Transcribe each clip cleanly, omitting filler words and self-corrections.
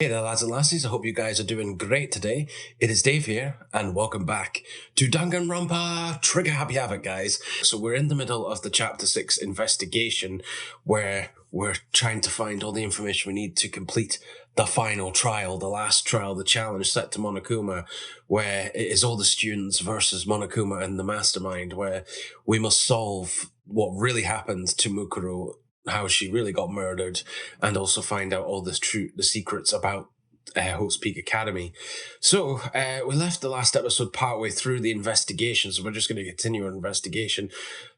Hey there, lads and lassies. I hope you guys are doing great today. It is Dave here, and welcome back to Danganronpa Trigger Happy Havoc, guys. So we're in the middle of the Chapter 6 investigation, where we're trying to find all the information we need to complete the final trial, the last trial, the challenge set to Monokuma, where it is all the students versus Monokuma and the mastermind, where we must solve what really happened to Mukuro, how she really got murdered, and also find out all the secrets about Hope's Peak Academy. So we left the last episode partway through the investigation, so we're just going to continue our investigation.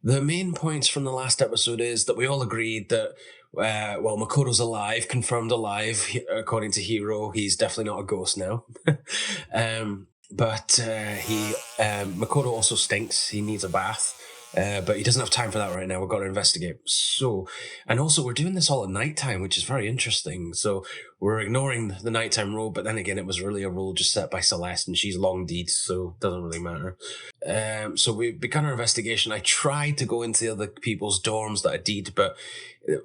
The main points from the last episode is that we all agreed that Makoto's alive, confirmed alive, according to Hiro. He's definitely not a ghost now. But Makoto also stinks. He needs a bath. But he doesn't have time for that right now. We've got to investigate. So, and also we're doing this all at nighttime, which is very interesting. So we're ignoring the nighttime rule, but then again, it was really a rule just set by Celeste, and she's long deed, so it doesn't really matter. So we began our investigation. I tried to go into the other people's dorms that I did, but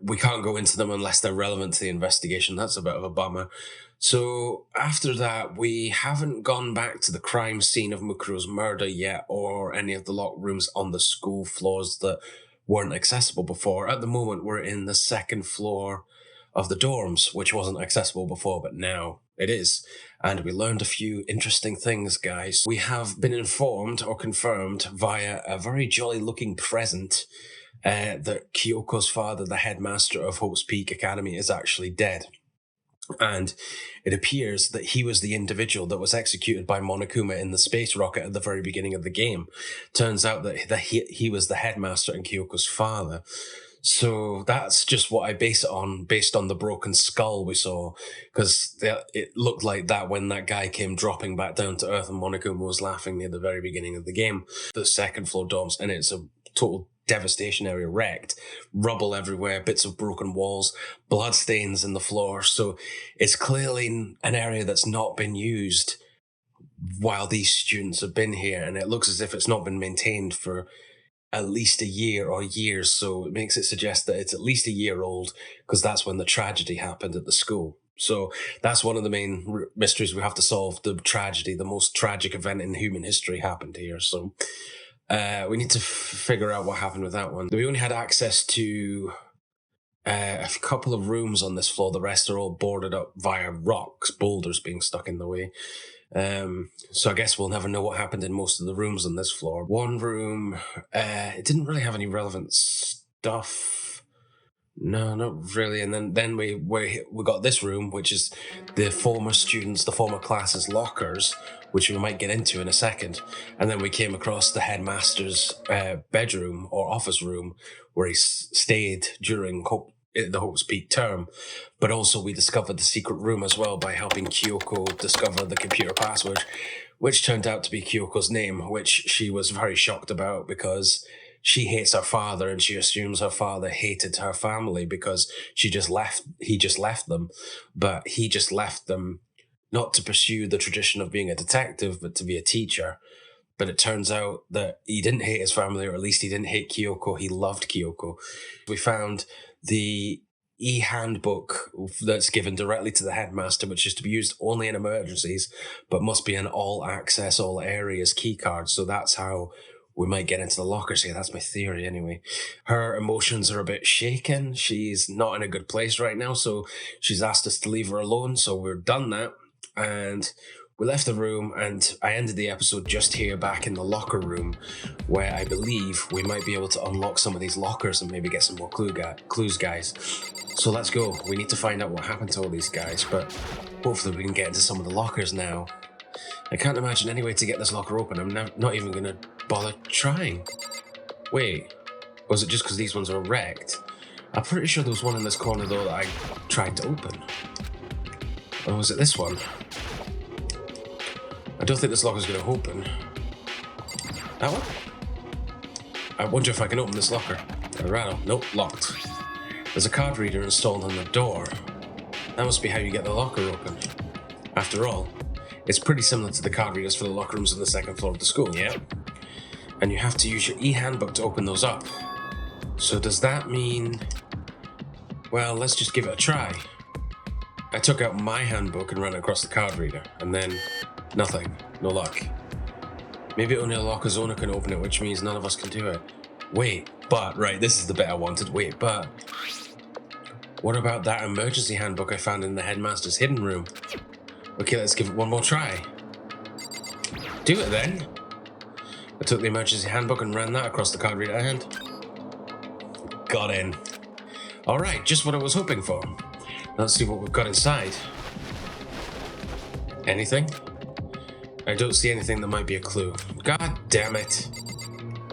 we can't go into them unless they're relevant to the investigation. That's a bit of a bummer. So after that, we haven't gone back to the crime scene of Mukuro's murder yet, or any of the locked rooms on the school floors that weren't accessible before. At the moment, we're in the second floor of the dorms, which wasn't accessible before, but now it is. And we learned a few interesting things, guys. We have been informed or confirmed via a very jolly-looking present that Kyoko's father, the headmaster of Hope's Peak Academy, is actually dead. And it appears that he was the individual that was executed by Monokuma in the space rocket at the very beginning of the game. Turns out that he was the headmaster and Kyoko's father. So that's just what I base it on, based on the broken skull we saw, because it looked like that when that guy came dropping back down to Earth and Monokuma was laughing near the very beginning of the game. The second floor dorms, and it's a total devastation area, wrecked, rubble everywhere, bits of broken walls, blood stains in the floor. So it's clearly an area that's not been used while these students have been here, and it looks as if it's not been maintained for at least a year or years. So it makes it suggest that it's at least a year old, because that's when the tragedy happened at the school. So that's one of the main mysteries we have to solve. The tragedy, the most tragic event in human history, happened here. So we need to figure out what happened with that one. We only had access to a couple of rooms on this floor. The rest are all boarded up via rocks, boulders being stuck in the way. So I guess we'll never know what happened in most of the rooms on this floor. One room, it didn't really have any relevant stuff. No, not really. And then we got this room, which is the former students, the former classes' lockers, which we might get into in a second. And then we came across the headmaster's bedroom or office room, where he stayed during the Hope's Peak term. But also we discovered the secret room as well by helping Kyoko discover the computer password, which turned out to be Kyoko's name, which she was very shocked about, because she hates her father, and she assumes her father hated her family because he just left them. But he just left them not to pursue the tradition of being a detective, but to be a teacher. But it turns out that he didn't hate his family, or at least he didn't hate Kyoko. He loved Kyoko. We found the e-handbook that's given directly to the headmaster, which is to be used only in emergencies, but must be an all-access, all areas keycard. So that's how we might get into the lockers here. That's my theory anyway. Her emotions are a bit shaken. She's not in a good place right now, so she's asked us to leave her alone. So we've done that, and we left the room, and I ended the episode just here back in the locker room, where I believe we might be able to unlock some of these lockers and maybe get some more clues, guys. So let's go. We need to find out what happened to all these guys, but hopefully we can get into some of the lockers now. I can't imagine any way to get this locker open. I'm not even going to bother trying. Wait, was it just because these ones are wrecked? I'm pretty sure there was one in this corner, though, that I tried to open. Or was it this one? I don't think this locker's going to open. That one? I wonder if I can open this locker. A rattle. Nope, locked. There's a card reader installed on the door. That must be how you get the locker open. After all, it's pretty similar to the card readers for the locker rooms on the second floor of the school, yeah? And you have to use your e-handbook to open those up. So does that mean... Well, let's just give it a try. I took out my handbook and ran it across the card reader, and then nothing. No luck. Maybe only a locker's owner can open it, which means none of us can do it. Wait, but, right, this is the bit I wanted. Wait, but... what about that emergency handbook I found in the headmaster's hidden room? Okay, let's give it one more try. Do it then. I took the emergency handbook and ran that across the card reader and... got in. Alright, just what I was hoping for. Let's see what we've got inside. Anything? I don't see anything that might be a clue. God damn it.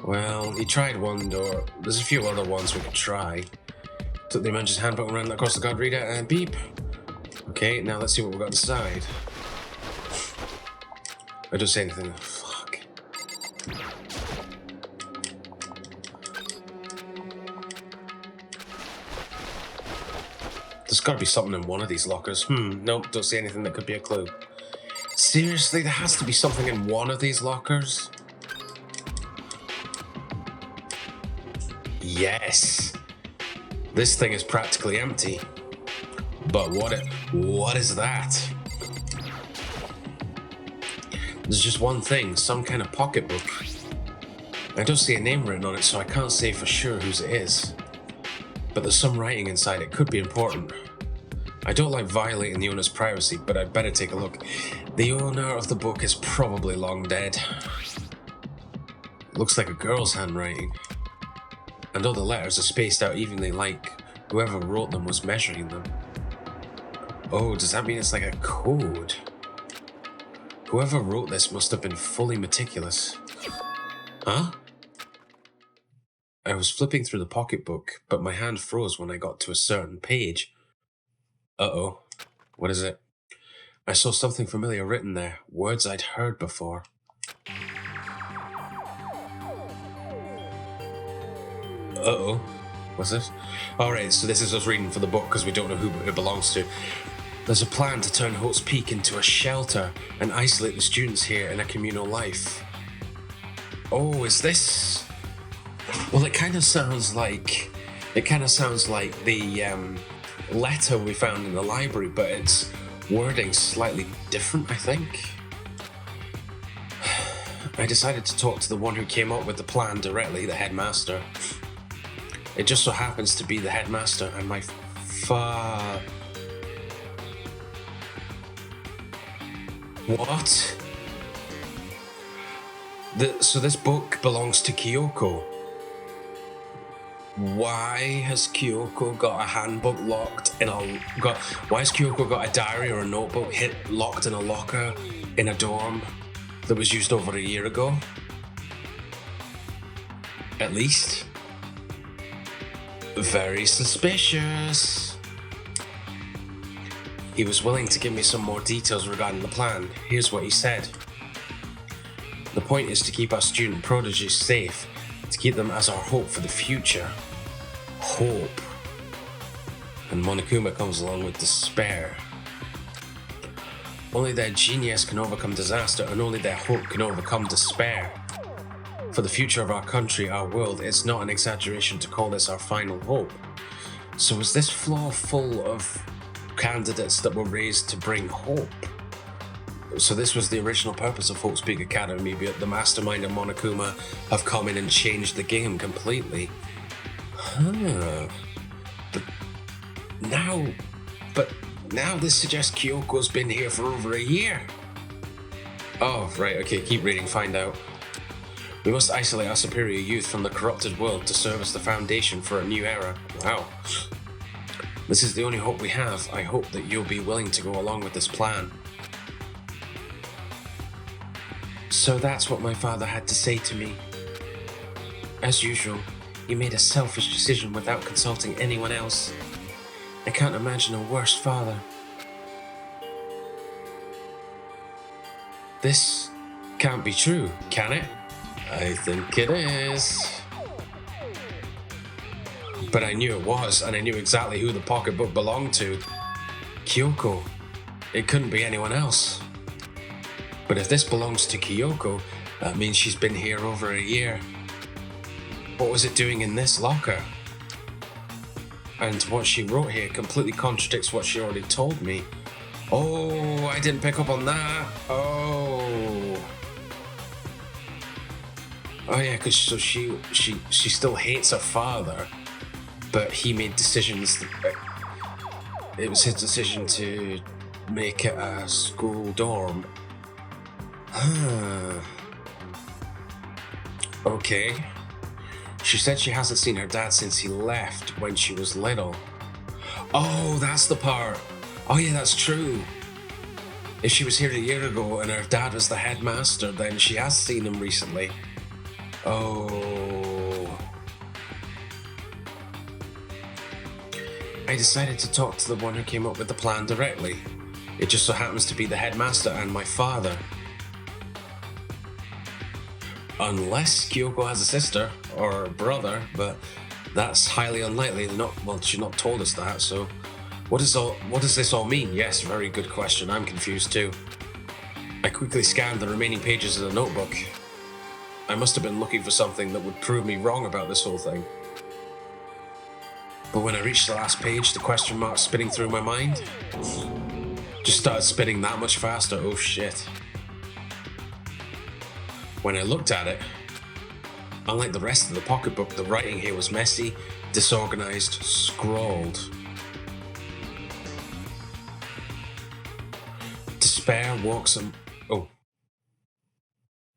Well, he tried one door. There's a few other ones we could try. Took the emergency handbook and ran that across the card reader and beep. Okay, now let's see what we've got inside. I don't see anything. Fuck. There's gotta be something in one of these lockers. Nope, don't see anything that could be a clue. Seriously, there has to be something in one of these lockers? Yes. This thing is practically empty. But what is that? There's just one thing, some kind of pocketbook. I don't see a name written on it, so I can't say for sure whose it is. But there's some writing inside, it could be important. I don't like violating the owner's privacy, but I'd better take a look. The owner of the book is probably long dead. It looks like a girl's handwriting. And all the letters are spaced out evenly, like whoever wrote them was measuring them. Oh, does that mean it's like a code? Whoever wrote this must have been fully meticulous. Huh? I was flipping through the pocketbook, but my hand froze when I got to a certain page. Uh-oh. What is it? I saw something familiar written there, words I'd heard before. Uh-oh. What's this? Alright, so this is us reading for the book because we don't know who it belongs to. There's a plan to turn Holt's Peak into a shelter and isolate the students here in a communal life. Oh, is this... Well, it kind of sounds like the letter we found in the library, but its wording slightly different, I think. I decided to talk to the one who came up with the plan directly, the headmaster. It just so happens to be the headmaster and my What? So this book belongs to Kyoko. Why has Kyoko got a handbook locked in why has Kyoko got a diary or a notebook locked in a locker in a dorm that was used over a year ago? At least. Very suspicious. He was willing to give me some more details regarding the plan. Here's what he said. The point is to keep our student prodigies safe, to keep them as our hope for the future. Hope. And Monokuma comes along with despair. Only their genius can overcome disaster, and only their hope can overcome despair. For the future of our country, our world, it's not an exaggeration to call this our final hope. So is this floor full of candidates that were raised to bring hope? So this was the original purpose of Holt's Peak Academy, but the mastermind and Monokuma have come in and changed the game completely. Huh. But now this suggests Kyoko's been here for over a year. Oh, right, okay, keep reading, find out. We must isolate our superior youth from the corrupted world to serve as the foundation for a new era. Wow. This is the only hope we have. I hope that you'll be willing to go along with this plan. So that's what my father had to say to me. As usual, he made a selfish decision without consulting anyone else. I can't imagine a worse father. This can't be true, can it? I think it is. But I knew it was, and I knew exactly who the pocketbook belonged to. Kyoko. It couldn't be anyone else. But if this belongs to Kyoko, that means she's been here over a year. What was it doing in this locker? And what she wrote here completely contradicts what she already told me. Oh, I didn't pick up on that. Oh yeah, because so she still hates her father, but he made decisions. It was his decision to make it a school dorm. Okay. She said she hasn't seen her dad since he left when she was little. Oh, that's the part. Oh yeah, that's true. If she was here a year ago and her dad was the headmaster, then she has seen him recently. Oh. I decided to talk to the one who came up with the plan directly. It just so happens to be the headmaster and my father. Unless Kyoko has a sister or a brother, but that's highly unlikely. She's not told us that, so what does this all mean? Yes, very good question. I'm confused too. I quickly scanned the remaining pages of the notebook. I must have been looking for something that would prove me wrong about this whole thing. But when I reached the last page, the question mark spinning through my mind just started spinning that much faster. Oh shit. When I looked at it, unlike the rest of the pocketbook, the writing here was messy, disorganized, scrawled. Despair walks Oh.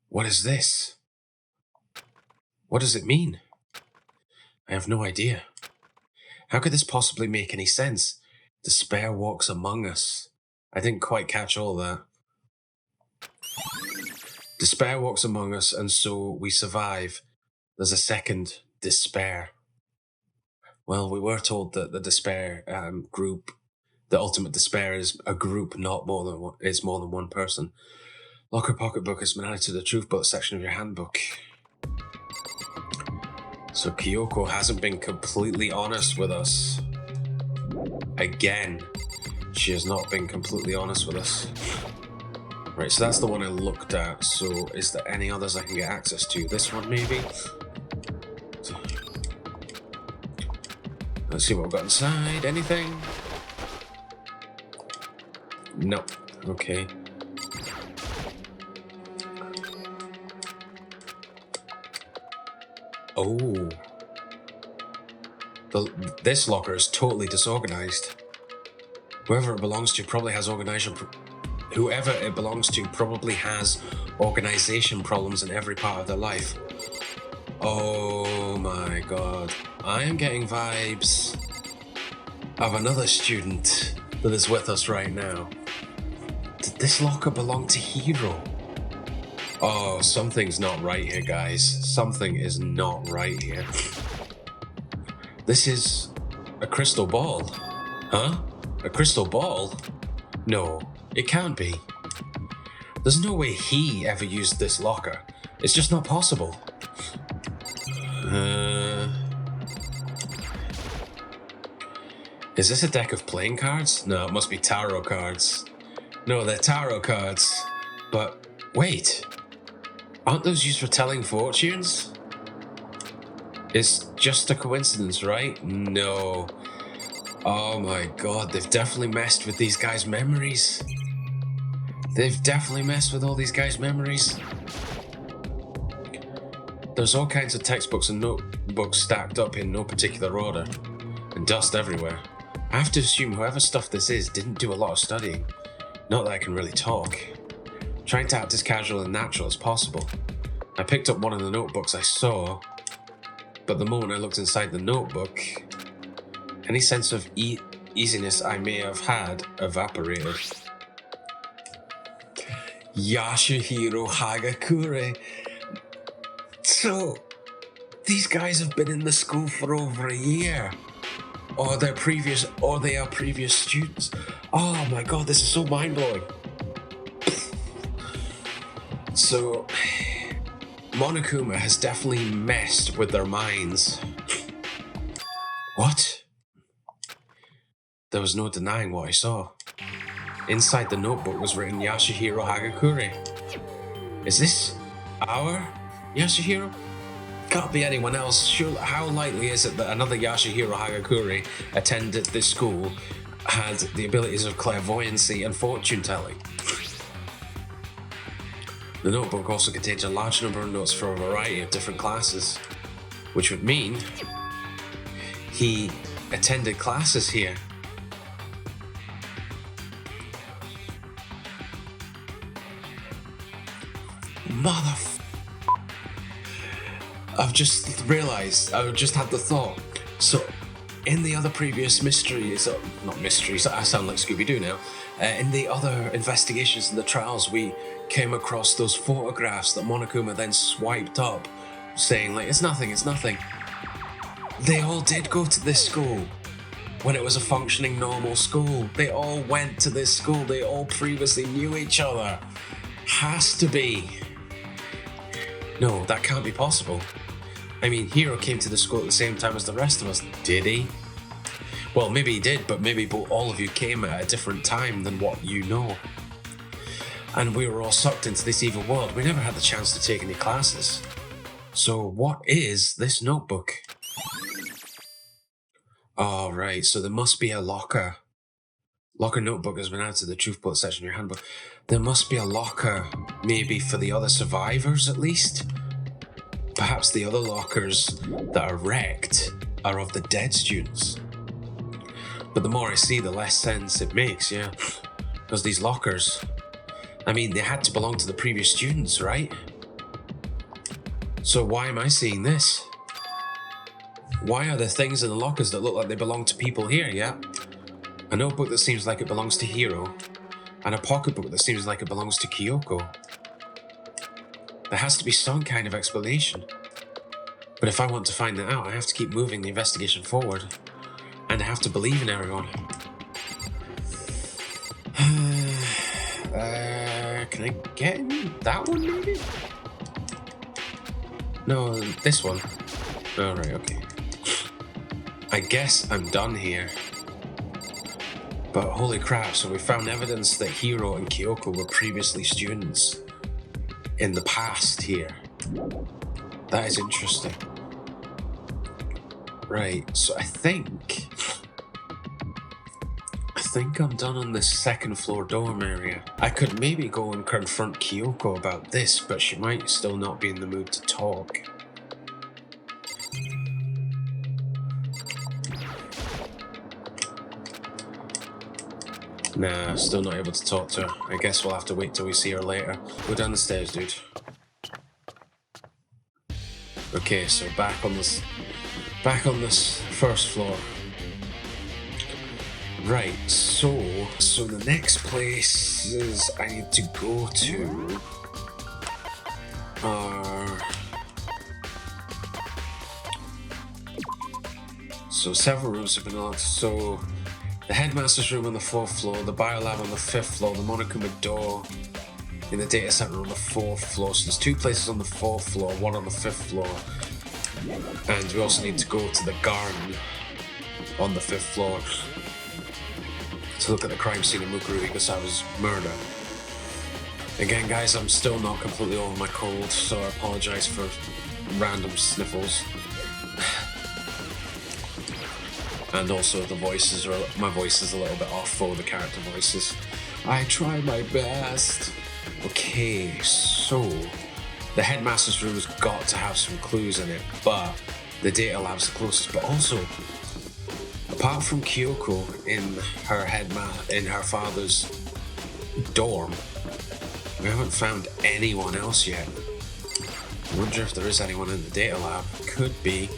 What is this? What does it mean? I have no idea. How could this possibly make any sense? Despair walks among us. I didn't quite catch all that. Despair walks among us, and so we survive. There's a second despair. Well, we were told that the despair group, the ultimate despair, is a group, not more than one, is more than one person. Locker pocketbook has been added to the truth book section of your handbook. So Kyoko hasn't been completely honest with us. Again, she has not been completely honest with us. Right, so that's the one I looked at. So is there any others I can get access to? This one, maybe? Let's see what we've got inside. Anything? Nope. Okay. Oh. This locker is totally disorganized. Whoever it belongs to probably has organization problems in every part of their life. Oh my god. I am getting vibes of another student that is with us right now. Did this locker belong to Hiro? Oh, something's not right here, guys. Something is not right here. This is a crystal ball. Huh? A crystal ball? No, it can't be. There's no way he ever used this locker. It's just not possible. Is this a deck of playing cards? No, it must be tarot cards. No, they're tarot cards. But wait, aren't those used for telling fortunes? It's just a coincidence, right? No. Oh my god, they've definitely messed with these guys' memories. They've definitely messed with all these guys' memories. There's all kinds of textbooks and notebooks stacked up in no particular order, and dust everywhere. I have to assume whoever stuff this is didn't do a lot of studying. Not that I can really talk. Trying to act as casual and natural as possible. I picked up one of the notebooks I saw, but the moment I looked inside the notebook, any sense of easiness I may have had evaporated. Yasuhiro Hagakure. So, these guys have been in the school for over a year. Or they are previous students. Oh my god, this is so mind-blowing. So, Monokuma has definitely messed with their minds. What? There was no denying what I saw. Inside the notebook was written Yasuhiro Hagakure. Is this our Yasuhiro? Can't be anyone else. Sure, how likely is it that another Yasuhiro Hagakure attended this school had the abilities of clairvoyancy and fortune telling. The notebook also contains a large number of notes for a variety of different classes, which would mean he attended classes here. I've just realised, I just had the thought. So, in the other previous mysteries, not mysteries, I sound like Scooby-Doo now. In the other investigations and the trials, we came across those photographs that Monokuma then swiped up, saying like, it's nothing, it's nothing. They all did go to this school when it was a functioning normal school. They all went to this school. They all previously knew each other. Has to be. No, that can't be possible. I mean, Hiro came to the school at the same time as the rest of us, did he? Well, maybe he did, but maybe all of you came at a different time than what you know. And we were all sucked into this evil world. We never had the chance to take any classes. So what is this notebook? Oh, right, so there must be a locker. Locker notebook has been added to the truth bullet section of your handbook. There must be a locker, maybe for the other survivors at least. Perhaps the other lockers that are wrecked are of the dead students. But the more I see, the less sense it makes, yeah. Because these lockers, I mean, they had to belong to the previous students, right? So why am I seeing this? Why are there things in the lockers that look like they belong to people here, yeah? A notebook that seems like it belongs to Hiro, and a pocketbook that seems like it belongs to Kyoko. There has to be some kind of explanation. But if I want to find that out, I have to keep moving the investigation forward. And I have to believe in everyone. Can I get in that one, maybe? No, this one. Oh, right, okay. I guess I'm done here. But holy crap, so we found evidence that Hiro and Kyoko were previously students in the past here. That is interesting. Right, so I think I'm done on this second floor dorm area. I could maybe go and confront Kyoko about this, but she might still not be in the mood to talk. Nah, still not able to talk to her. I guess we'll have to wait till we see her later. Go down the stairs, dude. Okay, so back on this first floor. Right, so the next places I need to go to are... So several rooms have been unlocked. So the headmaster's room on the 4th floor, the biolab on the 5th floor, the Monokuma door in the data center on the 4th floor. So there's 2 places on the 4th floor, 1 on the 5th floor. And we also need to go to the garden on the 5th floor to look at the crime scene of Mukuro Igasawa's murder. Again, guys, I'm still not completely over my cold, so I apologize for random sniffles. And also my voice is a little bit off for the character voices. I try my best. Okay, so the headmaster's room has got to have some clues in it, but the data lab's the closest. But also, apart from Kyoko in her father's dorm, we haven't found anyone else yet. I wonder if there is anyone in the data lab. Could be.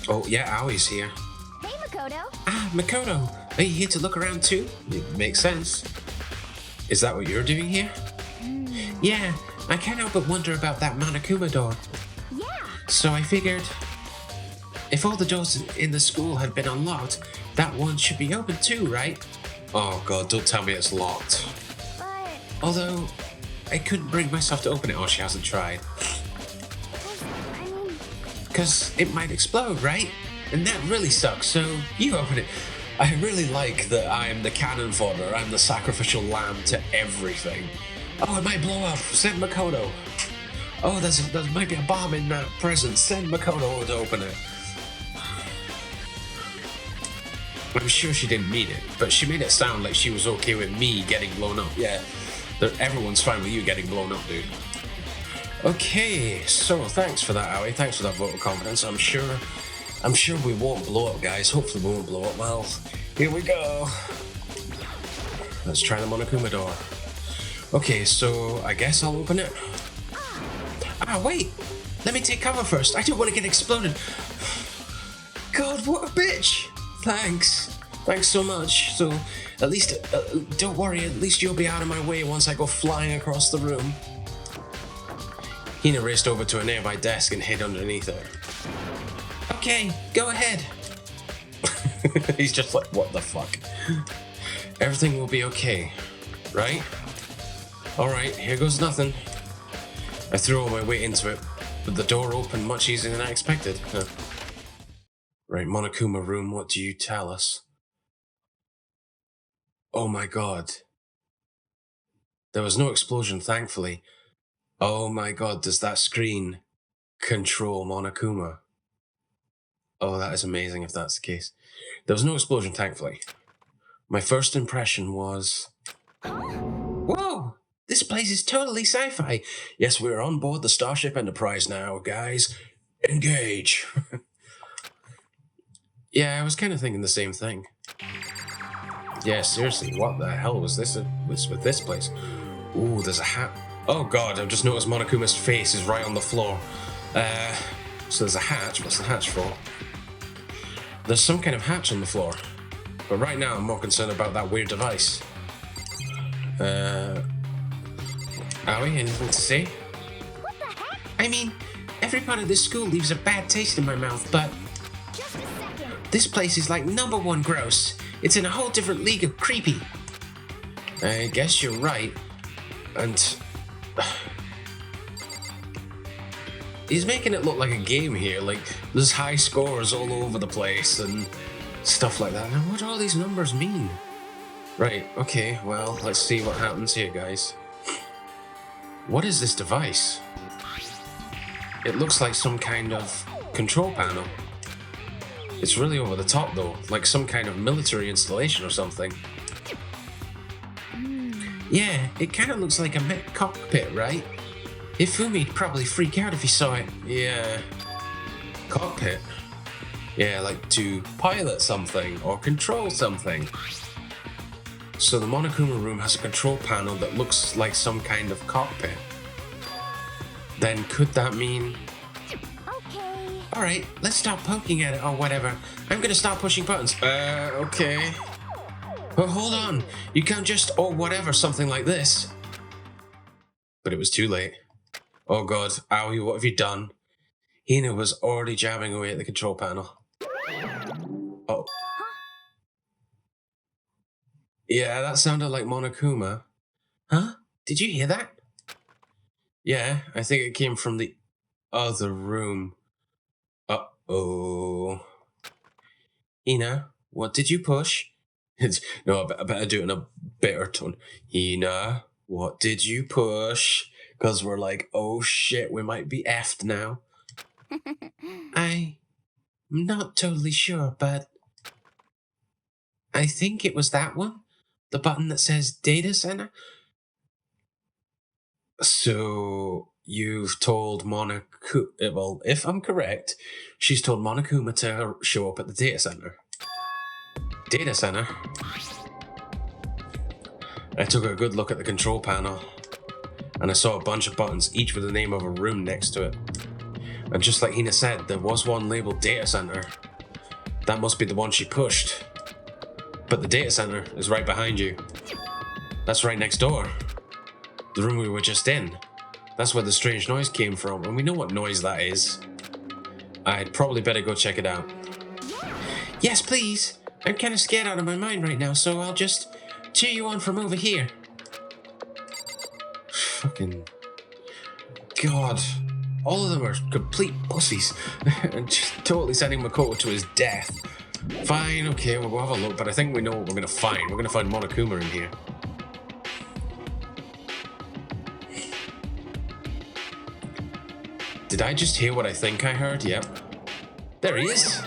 Oh yeah, Aoi's here. Hey, Makoto. Ah, Makoto, are you here to look around too? It makes sense. Is that what you're doing here? Yeah, I can't help but wonder about that Monokuma door. Yeah. So I figured, if all the doors in the school had been unlocked, that one should be open too, right? Oh god, don't tell me it's locked. But... Although, I couldn't bring myself to open it. Oh, she hasn't tried. I mean... Because it might explode, right? And that really sucks, so you open it. I really like that I'm the cannon fodder. I'm the sacrificial lamb to everything. Oh, it might blow up. Send Makoto. Oh, there might be a bomb in that present. Send Makoto to open it. I'm sure she didn't mean it, but she made it sound like she was okay with me getting blown up. Yeah, everyone's fine with you getting blown up, dude. Okay, so thanks for that, Aoi. Thanks for that vote of confidence. I'm sure we won't blow up, guys. Hopefully we won't blow up. Well, here we go. Let's try the Monokuma door. Okay, so I guess I'll open it. Ah, wait! Let me take cover first. I don't want to get exploded. God, what a bitch! Thanks. Thanks so much. So, at least, don't worry, at least you'll be out of my way once I go flying across the room. Hina raced over to a nearby desk and hid underneath it. Okay, go ahead. He's just like, what the fuck? Everything will be okay, right? Alright, here goes nothing. I threw all my weight into it, but the door opened much easier than I expected. Right, Monokuma room, what do you tell us? Oh my god. There was no explosion, thankfully. Oh my god, does that screen control Monokuma? Oh, that is amazing if that's the case. There was no explosion, thankfully. My first impression was... Whoa! This place is totally sci-fi. Yes, we're on board the Starship Enterprise now, guys. Engage! Yeah, I was kind of thinking the same thing. Yeah, seriously, what the hell was this with this place? Ooh, there's a hat. Oh god, I've just noticed Monokuma's face is right on the floor. So there's a hatch. What's the hatch for? There's some kind of hatch on the floor. But right now I'm more concerned about that weird device. Aoi, anything to say? What the heck? I mean, every part of this school leaves a bad taste in my mouth, but... Just a second. This place is like #1 gross. It's in a whole different league of creepy. I guess you're right. And... he's making it look like a game here, like there's high scores all over the place and stuff like that. Now, what do all these numbers mean? Right, okay, well, let's see what happens here, guys. What is this device? It looks like some kind of control panel. It's really over the top though, like some kind of military installation or something. Yeah, it kind of looks like a mech cockpit, right? Ifumi'd probably freak out if he saw it. Yeah. Cockpit? Yeah, like to pilot something or control something. So the Monokuma room has a control panel that looks like some kind of cockpit. Then could that mean... Okay. Alright, let's stop poking at it or whatever. I'm gonna start pushing buttons. Okay. But hold on, you can't just or whatever something like this. But it was too late. Oh god, Aoi, what have you done? Hina was already jabbing away at the control panel. Oh. Yeah, that sounded like Monokuma. Huh? Did you hear that? Yeah, I think it came from the other room. Uh-oh. Hina, what did you push? No, I better do it in a bitter tone. Hina, what did you push? Because we're like, oh shit, we might be effed now. I'm not totally sure, but... I think it was that one. The button that says Data Center. So, you've told Monokuma... Well, if I'm correct, she's told Monokuma to show up at the data center. Data center? I took a good look at the control panel, and I saw a bunch of buttons, each with the name of a room next to it. And just like Hina said, there was one labeled data center. That must be the one she pushed. But the data center is right behind you. That's right next door. The room we were just in. That's where the strange noise came from, and we know what noise that is. I'd probably better go check it out. Yes, please. I'm kind of scared out of my mind right now, so I'll just cheer you on from over here. Fucking... God. All of them are complete pussies. And just totally sending Makoto to his death. Fine, okay, we'll go have a look, but I think we know what we're gonna find. We're gonna find Monokuma in here. Did I just hear what I think I heard? Yep. There he is.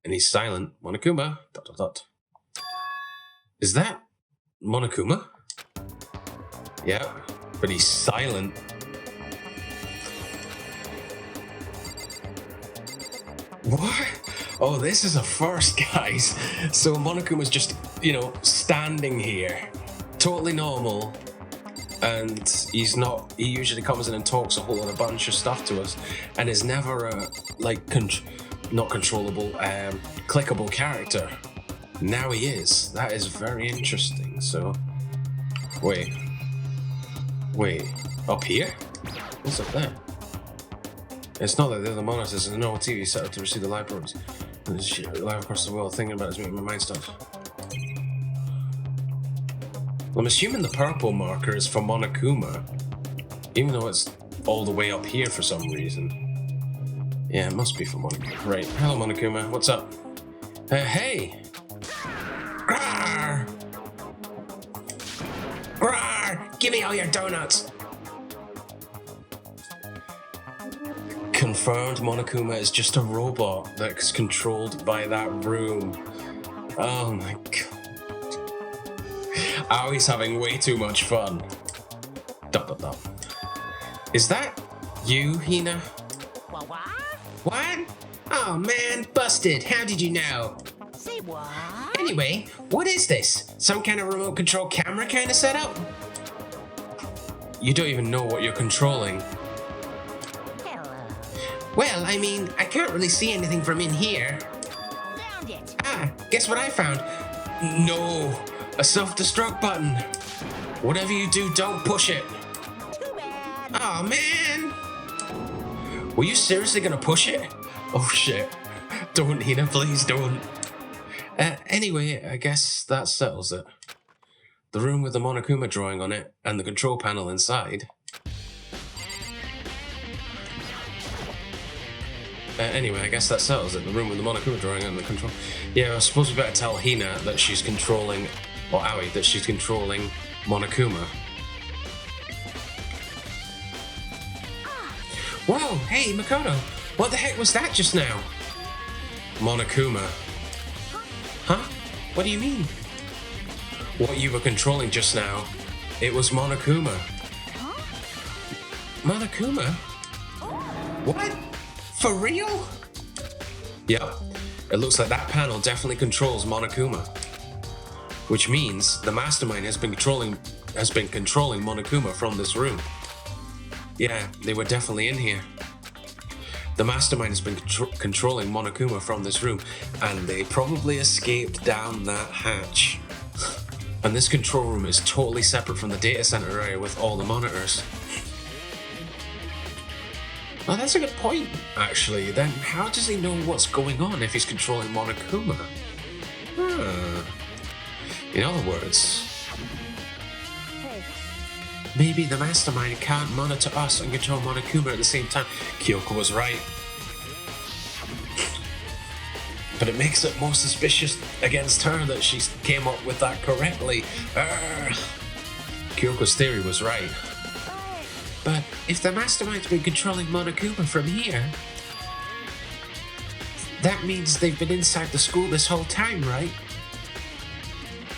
And he's silent. Monokuma. ... Is that Monokuma? Yeah, but he's silent. What? Oh, this is a first, guys. So Monokuma's just, standing here. Totally normal. And he's not, he usually comes in and talks a whole bunch of stuff to us. And is never a, not controllable, clickable character. Now he is. That is very interesting. So, wait, up here? What's up there? It's not that the other monitors and the normal TV set up to receive the live programs. Live across the world, thinking about it is making my mind stop. I'm assuming the purple marker is for Monokuma, even though it's all the way up here for some reason. Yeah, it must be for Monokuma. Right. Hello, Monokuma. What's up? Hey! Grar! Grar! Give me all your donuts! Confirmed Monokuma is just a robot that's controlled by that room. Oh my god. Awie's having way too much fun. ... Is that you, Hina? What? Oh man, busted. How did you know? Say what? Anyway, what is this? Some kind of remote control camera kind of setup? You don't even know what you're controlling. Hello. Well, I mean, I can't really see anything from in here. Found it. Ah, guess what I found? No! A self-destruct button! Whatever you do, don't push it! Too bad. Oh man! Were you seriously gonna push it? Oh shit. Don't, Hina, please don't. Anyway, I guess that settles it. The room with the Monokuma drawing on it, and the control panel inside. Anyway, I guess that settles it. The room with the Monokuma drawing and the control... Yeah, I suppose we better tell Hina that she's controlling... Or Aoi, that she's controlling Monokuma. Whoa, hey, Makoto, what the heck was that just now? Monokuma. Huh? What do you mean? What you were controlling just now, it was Monokuma. Monokuma? What? For real? Yep. It looks like that panel definitely controls Monokuma. Which means the mastermind has been controlling Monokuma from this room. Yeah, they were definitely in here. The mastermind has been controlling Monokuma from this room, and they probably escaped down that hatch. And this control room is totally separate from the data center area with all the monitors. Well, that's a good point, actually. Then how does he know what's going on if he's controlling Monokuma? In other words, maybe the mastermind can't monitor us and control Monokuma at the same time. Kyoko was right. But it makes it more suspicious against her that she came up with that correctly. Kyoko's theory was right. But if the mastermind's been controlling Monokuma from here, that means they've been inside the school this whole time, right?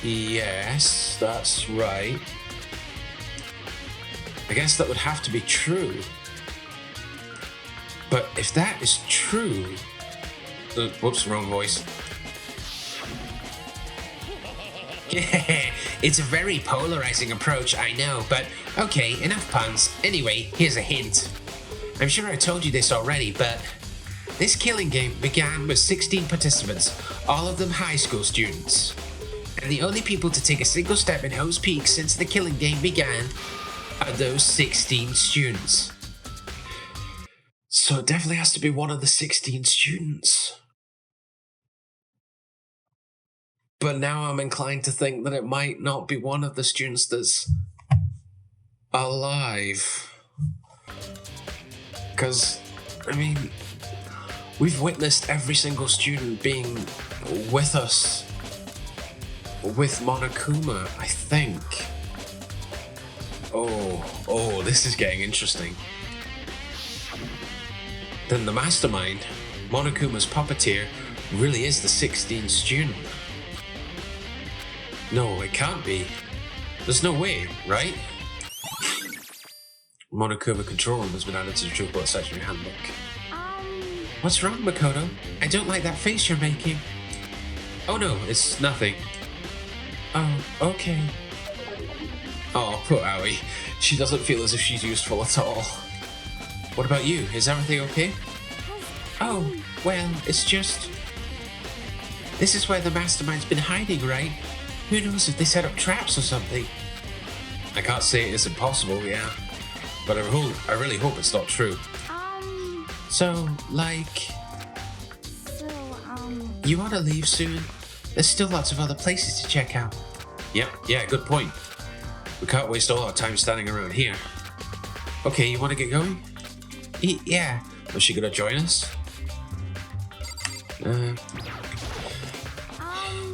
Yes, that's right. I guess that would have to be true. But if that is true... whoops, wrong voice. It's a very polarizing approach, I know, but okay, enough puns. Anyway, here's a hint. I'm sure I told you this already, but this killing game began with 16 participants, all of them high school students. And the only people to take a single step in Ho's Peak since the killing game began are those 16 students. So it definitely has to be one of the 16 students. But now I'm inclined to think that it might not be one of the students that's alive. Because, I mean, we've witnessed every single student being with us with Monokuma, I think. Oh, this is getting interesting. Then the mastermind, Monokuma's puppeteer, really is the 16th student. No, it can't be. There's no way, right? Monokuma control room has been added to the Jukebox Secretary Handbook. What's wrong, Makoto? I don't like that face you're making. Oh no, it's nothing. Oh, okay. Oh, poor Aoi. She doesn't feel as if she's useful at all. What about you? Is everything okay? Oh, well, it's just... This is where the mastermind's been hiding, right? Who knows if they set up traps or something? I can't say it isn't possible, yeah. But I really hope it's not true. So, like... You want to leave soon? There's still lots of other places to check out. Yep, yeah, good point. We can't waste all our time standing around here. Okay, you want to get going? Yeah. Was she gonna join us?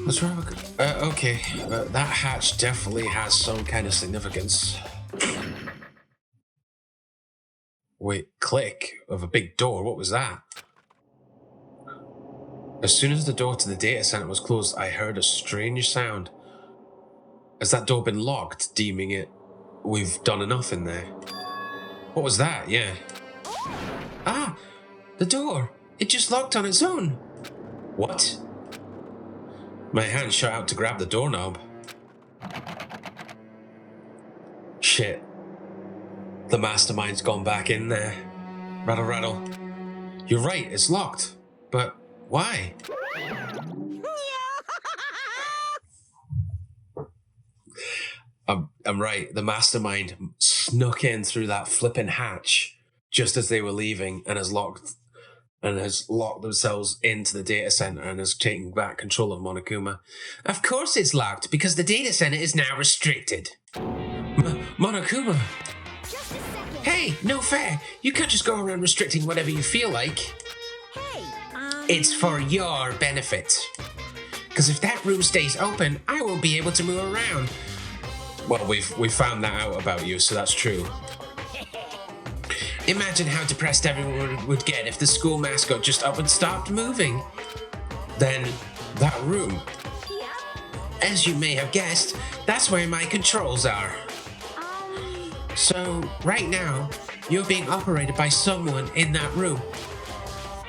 What's wrong with... okay. That hatch definitely has some kind of significance. Wait, click of a big door. What was that? As soon as the door to the data center was closed, I heard a strange sound. Has that door been locked, deeming it we've done enough in there? What was that? Yeah. Ah! The door! It just locked on its own! What? My hand shot out to grab the doorknob. Shit. The mastermind's gone back in there. Rattle, rattle. You're right, it's locked. But why? I'm right. The mastermind snuck in through that flipping hatch just as they were leaving and has locked themselves into the data center and has taken back control of Monokuma. Of course it's locked, because the data center is now restricted. Monokuma! Just a second. Hey, no fair. You can't just go around restricting whatever you feel like. Hey, It's for your benefit. Because if that room stays open, I won't be able to move around. Well, we've found that out about you, so that's true. Imagine how depressed everyone would get if the school mascot just up and stopped moving. Then, that room. yeah. As you may have guessed, that's where my controls are. So, right now, you're being operated by someone in that room.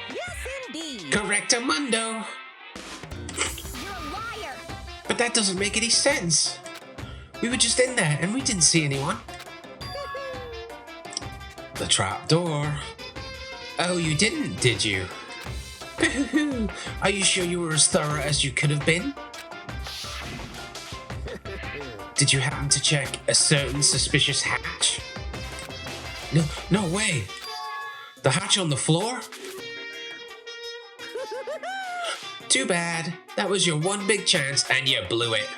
Yes, indeed. Correctamundo! You're a liar. But that doesn't make any sense. We were just in there and we didn't see anyone. The trap door. Oh, you didn't, did you? Are you sure you were as thorough as you could have been? Did you happen to check a certain suspicious hatch? No way. The hatch on the floor? Too bad. That was your one big chance and you blew it.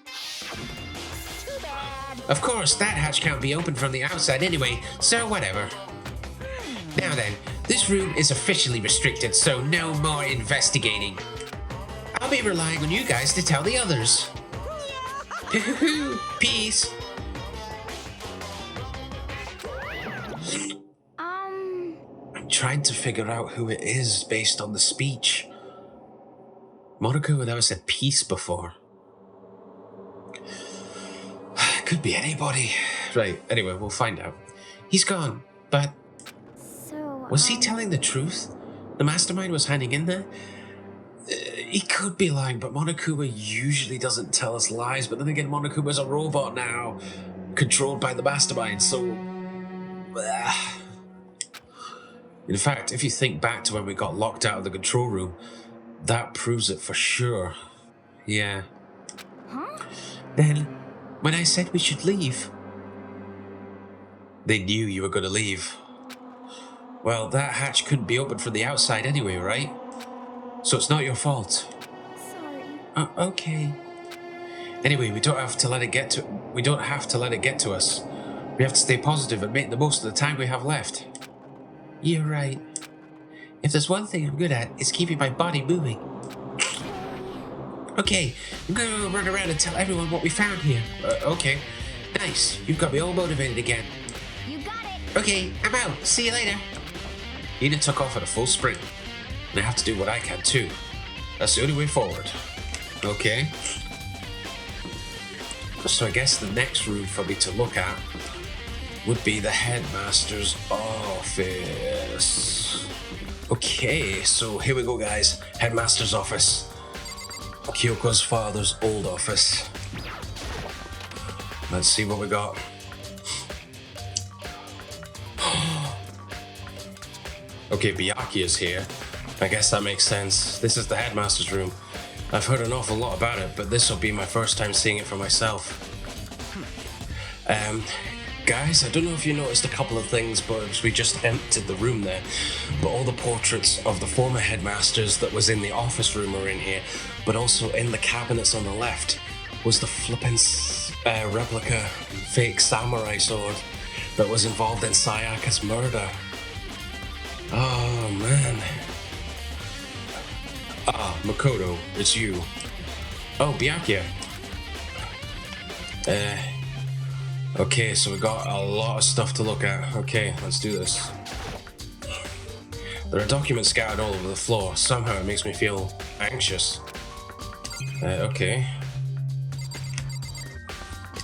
Too bad. Of course, that hatch can't be opened from the outside anyway, so whatever. Now then, this room is officially restricted, so no more investigating. I'll be relying on you guys to tell the others. Peace. I'm trying to figure out who it is based on the speech. Monokuma never said peace before. Could be anybody. Right, anyway, we'll find out. He's gone, but... So, Was he telling the truth? The mastermind was hiding in there? He could be lying, but Monokuma usually doesn't tell us lies. But then again, Monokuma's a robot now, controlled by the mastermind, so... In fact, if you think back to when we got locked out of the control room, that proves it for sure. Yeah. Huh? Then, when I said we should leave... They knew you were going to leave. Well, that hatch couldn't be opened from the outside anyway, right? So it's not your fault. Sorry. Okay. Anyway, we don't have to let it get to us. We have to stay positive and make the most of the time we have left. You're right. If there's one thing I'm good at, it's keeping my body moving. Okay, I'm gonna run around and tell everyone what we found here. Okay. Nice, you've got me all motivated again. You got it. Okay, I'm out. See you later. Ina took off at a full sprint. And I have to do what I can too. That's the only way forward. Okay. So I guess the next room for me to look at would be the headmaster's office. Okay, so here we go, guys. Headmaster's office. Kyoko's father's old office. Let's see what we got. Okay, Byakuya is here. I guess that makes sense. This is the headmaster's room. I've heard an awful lot about it, but this will be my first time seeing it for myself. Guys, I don't know if you noticed a couple of things, but as we just entered the room there, but all the portraits of the former headmasters that was in the office room are in here, but also in the cabinets on the left was the flippin' replica fake samurai sword that was involved in Sayaka's murder. Oh man. Ah, Makoto, it's you. Oh, Byakuya. Okay, so we got a lot of stuff to look at. Okay, let's do this. There are documents scattered all over the floor. Somehow it makes me feel anxious. Okay.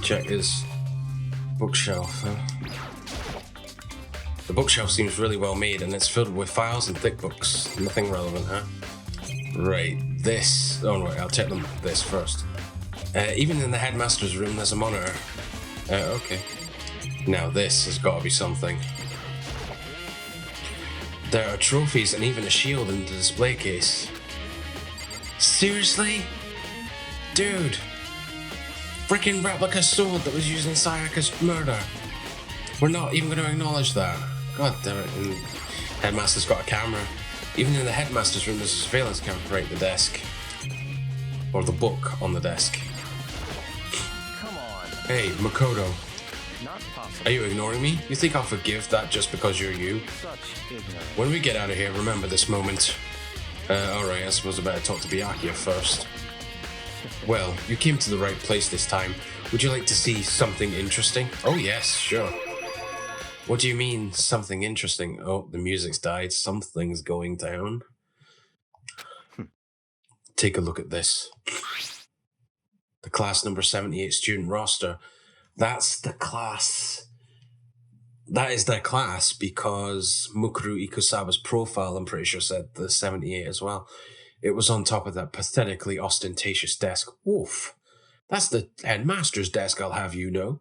Check his bookshelf. The bookshelf seems really well made and it's filled with files and thick books. Nothing relevant, huh? Right, this... Oh, wait, I'll check this first. Even in the headmaster's room, there's a monitor. Okay. Now this has got to be something. There are trophies and even a shield in the display case. Seriously? Dude! Freaking replica sword that was used in Sayaka's murder. We're not even going to acknowledge that. God damn it. And headmaster's got a camera. Even in the headmaster's room, there's a surveillance camera right at the desk. Or the book on the desk. Hey, Makoto. Not possible. Are you ignoring me? You think I'll forgive that just because you're you? Such ignorance. When we get out of here, remember this moment. Alright, I suppose I better talk to Byakuya first. Well, you came to the right place this time. Would you like to see something interesting? Oh yes, sure. What do you mean, something interesting? Oh, the music's died. Something's going down. Take a look at this. The class number 78 student roster. That's the class. That is their class because Mukuro Ikusaba's profile, I'm pretty sure, said the 78 as well. It was on top of that pathetically ostentatious desk. Oof. That's the headmaster's desk, I'll have you know.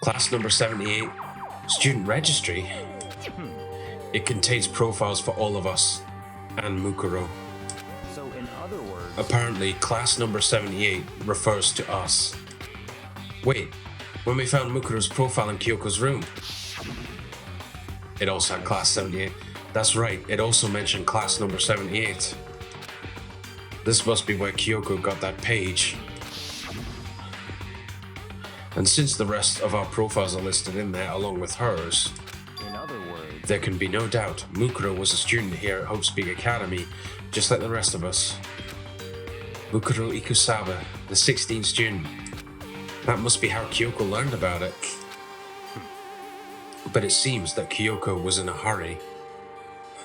Class number 78, student registry. It contains profiles for all of us and Mukuro. So in other words... Apparently, class number 78 refers to us. Wait, when we found Mukuro's profile in Kyoko's room, it also had class 78. That's right, it also mentioned class number 78. This must be where Kyoko got that page. And since the rest of our profiles are listed in there along with hers, In other words... there can be no doubt Mukuro was a student here at Hope Speak Academy, just like the rest of us. Mukuro Ikusaba, the 16th student. That must be how Kyoko learned about it. But it seems that Kyoko was in a hurry.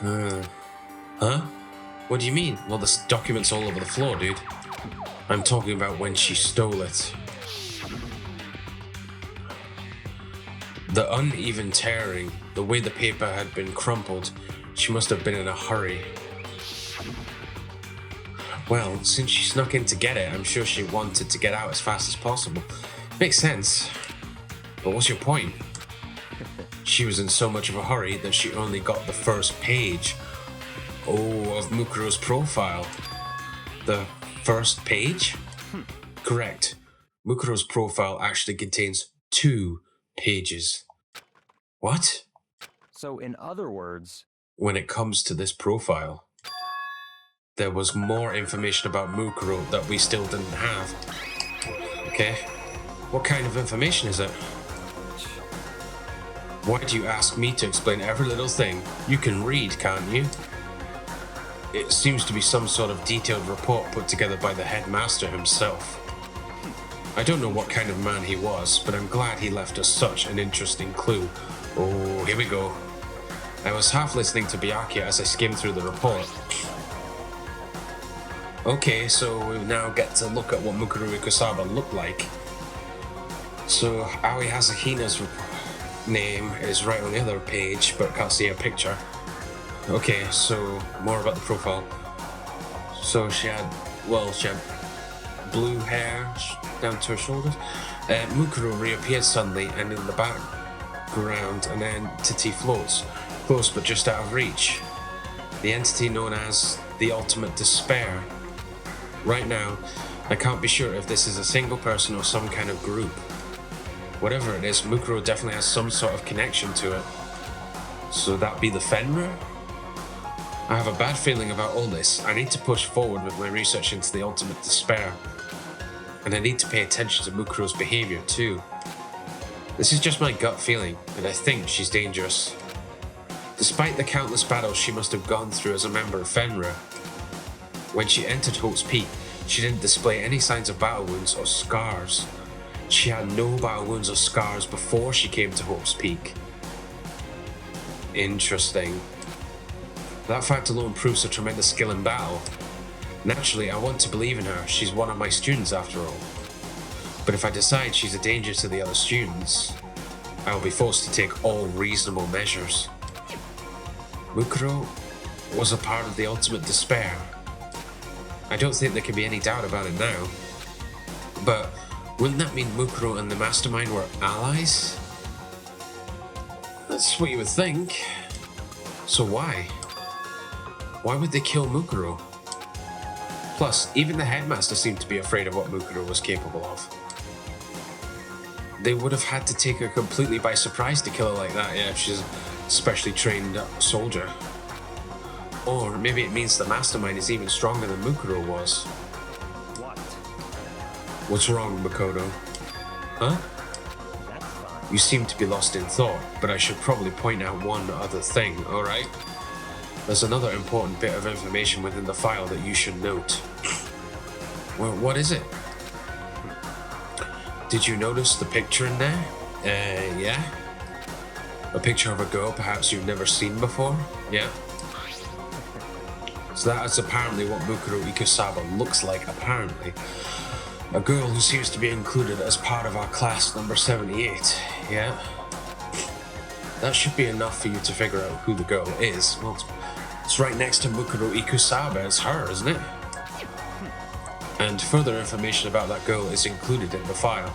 Huh? What do you mean? Well, the document's all over the floor, dude. I'm talking about when she stole it. The uneven tearing, the way the paper had been crumpled, she must have been in a hurry. Well, since she snuck in to get it, I'm sure she wanted to get out as fast as possible. Makes sense. But what's your point? She was in so much of a hurry that she only got the first page. Oh, of Mukuro's profile. The first page? Correct. Mukuro's profile actually contains 2 pages. What? So in other words... When it comes to this profile, there was more information about Mukuro that we still didn't have. Okay. What kind of information is it? Why do you ask me to explain every little thing? You can read, can't you? It seems to be some sort of detailed report put together by the headmaster himself. I don't know what kind of man he was, but I'm glad he left us such an interesting clue. Oh, here we go. I was half listening to Byakuya as I skimmed through the report. Okay, so we now get to look at what Mukuro Ikusaba looked like. So Aoi Hasahina's name is right on the other page, but can't see a picture. Okay, so more about the profile. So she had blue hair down to her shoulders. Mukuro reappeared suddenly and in the background, and then entity floats, close but just out of reach. The entity known as the Ultimate Despair. Right now, I can't be sure if this is a single person or some kind of group. Whatever it is, Mukuro definitely has some sort of connection to it. So that be the Fenrir? I have a bad feeling about all this. I need to push forward with my research into the Ultimate Despair. And I need to pay attention to Mukuro's behavior too. This is just my gut feeling, and I think she's dangerous. Despite the countless battles she must have gone through as a member of Fenrir, when she entered Hope's Peak, she didn't display any signs of battle wounds or scars. She had no battle wounds or scars before she came to Hope's Peak. Interesting. That fact alone proves her tremendous skill in battle. Naturally, I want to believe in her. She's one of my students after all. But if I decide she's a danger to the other students, I will be forced to take all reasonable measures. Mukuro was a part of the Ultimate Despair. I don't think there can be any doubt about it now. But wouldn't that mean Mukuro and the Mastermind were allies? That's what you would think. So why? Why would they kill Mukuro? Plus, even the headmaster seemed to be afraid of what Mukuro was capable of. They would have had to take her completely by surprise to kill her like that, yeah, if she's a specially trained soldier. Or maybe it means the Mastermind is even stronger than Mukuro was. What? What's wrong, Makoto? Huh? That's fine. You seem to be lost in thought, but I should probably point out one other thing, alright? There's another important bit of information within the file that you should note. Well, what is it? Did you notice the picture in there? Yeah? A picture of a girl perhaps you've never seen before? Yeah? So that is apparently what Mukuro Ikusaba looks like, apparently. A girl who seems to be included as part of our class number 78, yeah? That should be enough for you to figure out who the girl is. Well, it's right next to Mukuro Ikusaba, it's her, isn't it? And further information about that girl is included in the file.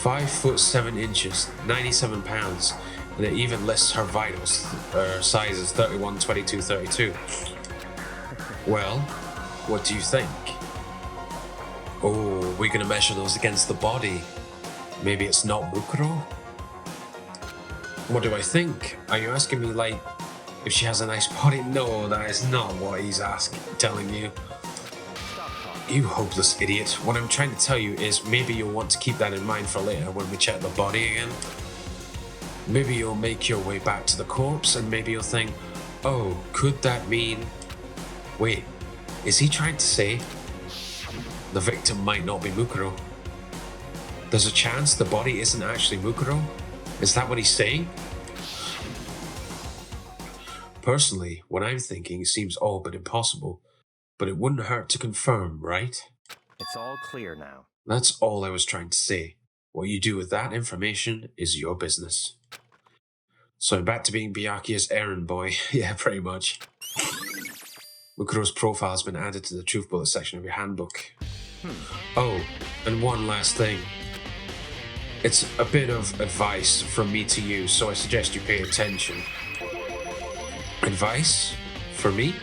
5 foot 7 inches, 97 pounds, and it even lists her vitals, her sizes 31, 22, 32. Well, what do you think? Oh, we're gonna measure those against the body. Maybe it's not Mukuro? What do I think? Are you asking me, like, if she has a nice body? No, that is not what he's telling you. You hopeless idiot. What I'm trying to tell you is maybe you'll want to keep that in mind for later when we check the body again. Maybe you'll make your way back to the corpse and maybe you'll think, oh, could that mean... Wait, is he trying to say the victim might not be Mukuro? There's a chance the body isn't actually Mukuro? Is that what he's saying? Personally, what I'm thinking seems all but impossible, but it wouldn't hurt to confirm, right? It's all clear now. That's all I was trying to say. What you do with that information is your business. So I'm back to being Byakuya's errand boy. Yeah, pretty much. Mukuro's profile has been added to the truth bullet section of your handbook. Oh, and one last thing. It's a bit of advice from me to you, so I suggest you pay attention. Advice? For me?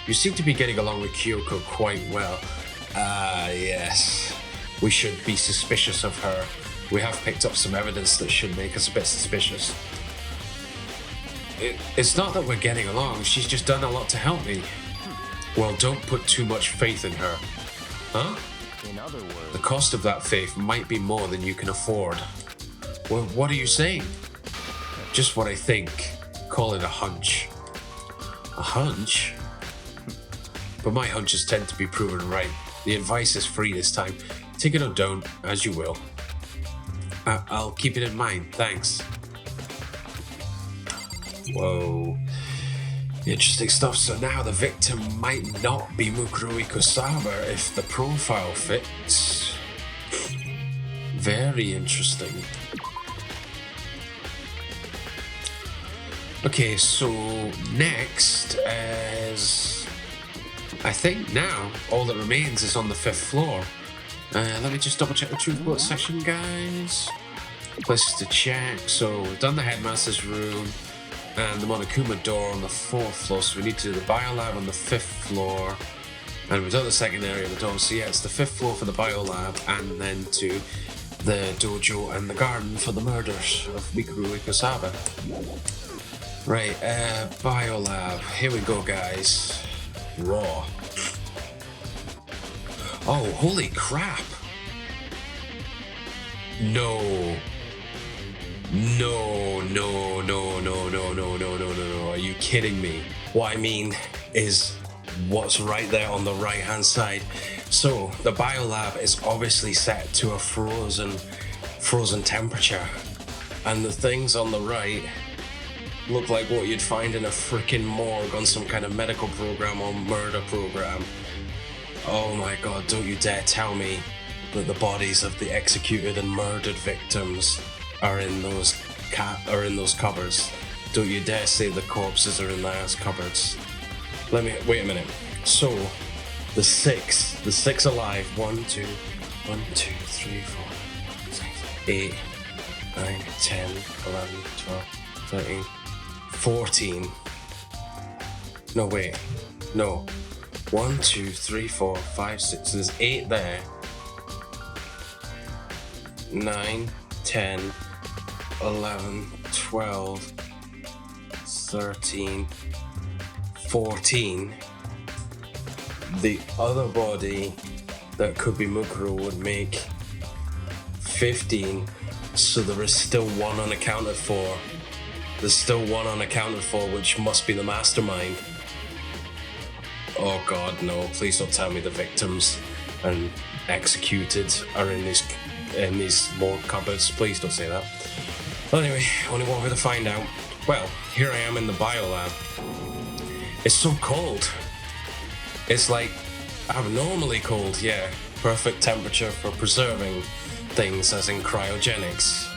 You seem to be getting along with Kyoko quite well. Yes. We should be suspicious of her. We have picked up some evidence that should make us a bit suspicious. It's not that we're getting along, she's just done a lot to help me. Well, don't put too much faith in her. Huh? In other words, The cost of that faith might be more than you can afford. Well, what are you saying? Just what I think. Call it a hunch. A hunch? But my hunches tend to be proven right. The advice is free this time. Take it or don't, as you will. I'll keep it in mind, thanks. Whoa. Interesting stuff. So now the victim might not be Mukuro Ikosaba if the profile fits. Very interesting. Okay, so next is... I think now all that remains is on the 5th floor. Let me just double check the truth bullet section, guys. Places to check. So we've done the headmaster's room and the Monokuma door on the 4th floor. So we need to do the biolab on the 5th floor. And we've done the second area of the door. So yeah, it's the 5th floor for the biolab and then to the dojo and the garden for the murders of Mukuro Ikosaba. Right, biolab. Here we go, guys. Raw. Oh, holy crap! No. No, no, no, no, no, no, no, no, no, no. Are you kidding me? What I mean is what's right there on the right hand side. So the biolab is obviously set to a frozen temperature. And the things on the right look like what you'd find in a freaking morgue on some kind of medical program or murder program. Oh my god, don't you dare tell me that the bodies of the executed and murdered victims are in those cupboards. Don't you dare say the corpses are in those cupboards. Wait a minute. So the six alive. 1, 2, 3, 4, 6, 8, 9, 10, 11, 12, 13, 14. No, wait. No. 1, 2, 3, 4, 5, 6. There's 8 there. 9, 10, 11, 12, 13, 14. The other body that could be Mukuro would make 15. So there is still one unaccounted for. There's still one unaccounted for, which must be the mastermind. Oh god, no, please don't tell me the victims and executed are in these morgue cupboards. Please don't say that. Well, anyway, only one way to find out. Well, here I am in the biolab. It's so cold. It's like abnormally cold, yeah. Perfect temperature for preserving things, as in cryogenics.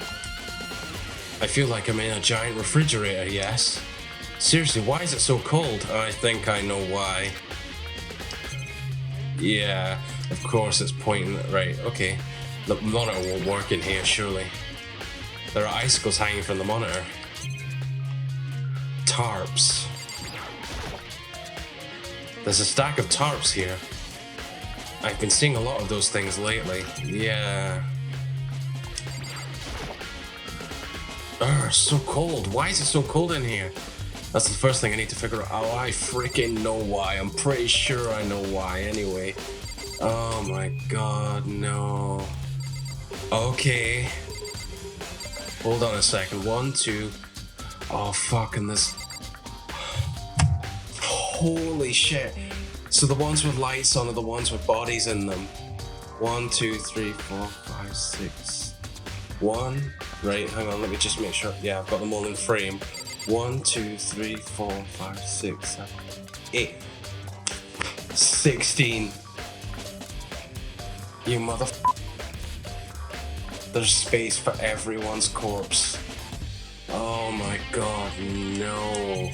I feel like I'm in a giant refrigerator, yes. Seriously, why is it so cold? I think I know why. Yeah, of course it's pointing... Right, okay. The monitor won't work in here, surely. There are icicles hanging from the monitor. Tarps. There's a stack of tarps here. I've been seeing a lot of those things lately. Yeah. Urgh, so cold. Why is it so cold in here? That's the first thing I need to figure out. Oh, I freaking know why. I'm pretty sure I know why anyway. Oh my god, no. Okay. Hold on a second. 1, 2. Oh, fucking this. Holy shit. So the ones with lights on are the ones with bodies in them. 1, 2, 3, 4, 5, 6. 1. Right, hang on, let me just make sure. Yeah, I've got them all in frame. 1, 2, 3, 4, 5, 6, 7, 8. 16. You motherfucker. There's space for everyone's corpse. Oh my god, no.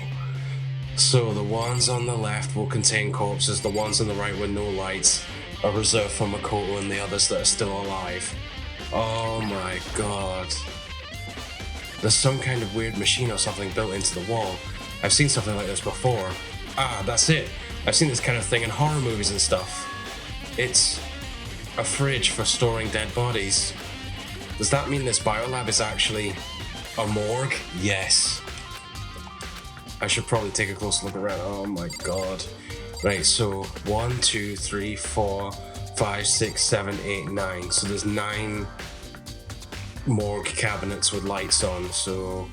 So the ones on the left will contain corpses, the ones on the right with no lights are reserved for Makoto and the others that are still alive. Oh my god. There's some kind of weird machine or something built into the wall. I've seen something like this before. Ah, that's it. I've seen this kind of thing in horror movies and stuff. It's a fridge for storing dead bodies. Does that mean this biolab is actually a morgue? Yes. I should probably take a close look around. Oh my god. Right, so 1, 2, 3, 4, 5, 6, 7, 8, 9. So there's 9 morgue cabinets with lights on. So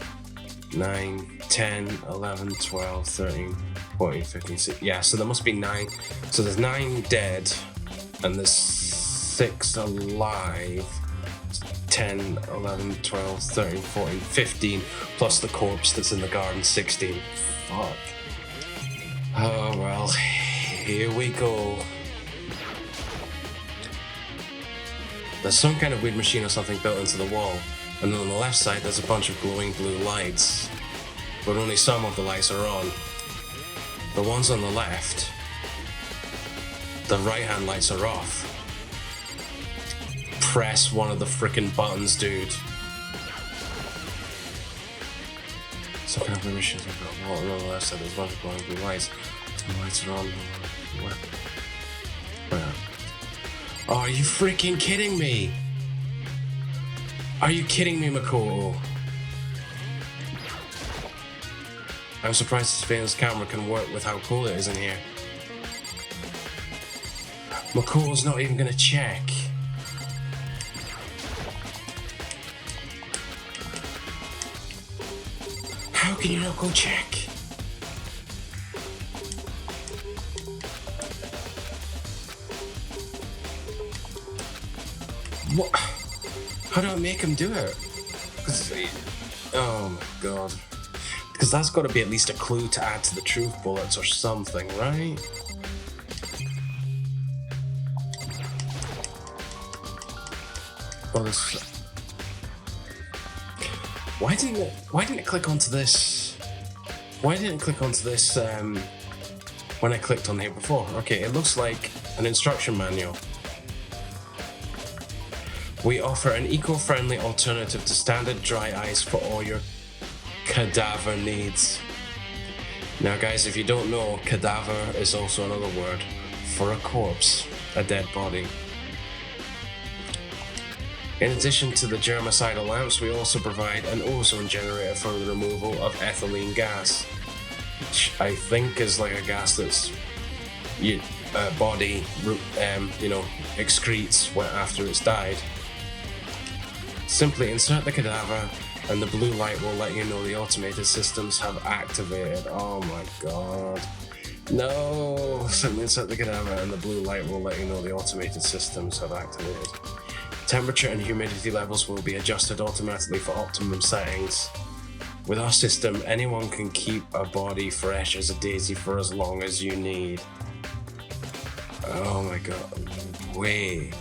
9, 10, 11, 12, 13, 14, 15, 16. Yeah, so there must be 9. So there's 9 dead and there's 6 alive. 10, 11, 12, 13, 14, 15, plus the corpse that's in the garden, 16. Fuck. Oh well, here we go. There's some kind of weird machine or something built into the wall, and then on the left side there's a bunch of glowing blue lights. But only some of the lights are on. The ones on the left, the right hand lights are off. Press one of the frickin' buttons, dude. Some kind of weird machine built into the wall, and on the left side there's a bunch of glowing blue lights. The lights are on. Where? Oh, are you freaking kidding me? Are you kidding me, Mukuros? I'm surprised this surveillance camera can work with how cool it is in here. Mukuros not even gonna check. How can you not go check? What? How do I make him do it? Oh my god. Because that's got to be at least a clue to add to the truth bullets or something, right? Oh, this... Why didn't it click onto this? Why didn't it click onto this when I clicked on here before? Okay, it looks like an instruction manual. We offer an eco-friendly alternative to standard dry ice for all your cadaver needs. Now guys, if you don't know, cadaver is also another word for a corpse, a dead body. In addition to the germicidal lamps, we also provide an ozone generator for the removal of ethylene gas, which I think is like a gas that's your body, excretes after it's died. Simply insert the cadaver and the blue light will let you know the automated systems have activated. Oh my god. No! Simply insert the cadaver and the blue light will let you know the automated systems have activated. Temperature and humidity levels will be adjusted automatically for optimum settings. With our system, anyone can keep a body fresh as a daisy for as long as you need. Oh my god. Wait.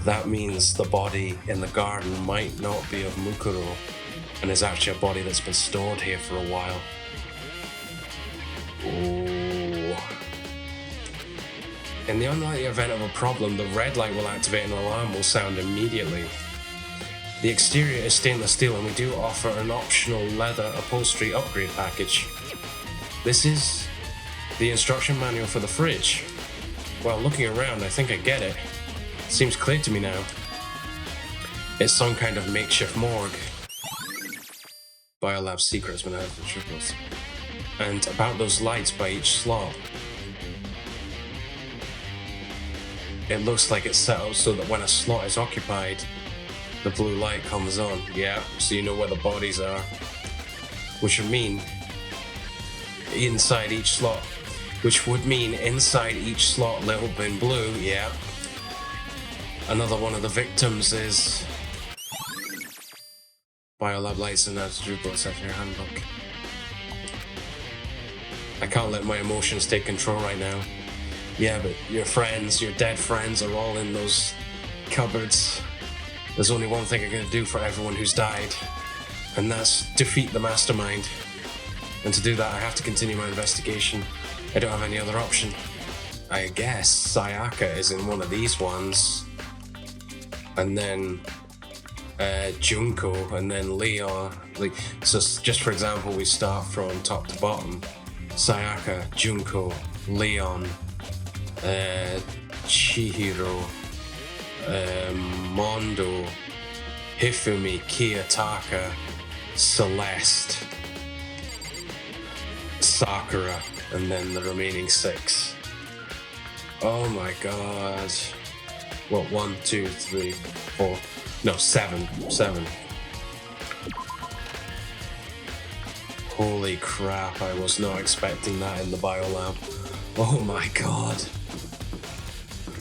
That means the body in the garden might not be of Mukuro, and is actually a body that's been stored here for a while. Ooh. In the unlikely event of a problem, the red light will activate and an alarm will sound immediately. The exterior is stainless steel and we do offer an optional leather upholstery upgrade package. This is the instruction manual for the fridge. Well, looking around, I think I get it. Seems clear to me now. It's some kind of makeshift morgue. Biolab's secret has been added to the triples. And about those lights by each slot. It looks like it's set up so that when a slot is occupied, the blue light comes on. Yeah, so you know where the bodies are. Which would mean inside each slot. Little bin blue, yeah. Another one of the victims is Biolab lights and attributes at your handbook. I can't let my emotions take control right now. Yeah, but your dead friends are all in those cupboards. There's only one thing I can do for everyone who's died, and that's defeat the mastermind. And to do that, I have to continue my investigation. I don't have any other option. I guess Sayaka is in one of these ones. And then Junko, and then Leon. So just for example, we start from top to bottom. Sayaka, Junko, Leon, Chihiro, Mondo, Hifumi, Kiyotaka, Celeste, Sakura, and then the remaining 6. Oh my god. What, 1, 2, 3, 4, no, 7. Holy crap, I was not expecting that in the biolab. Oh my god.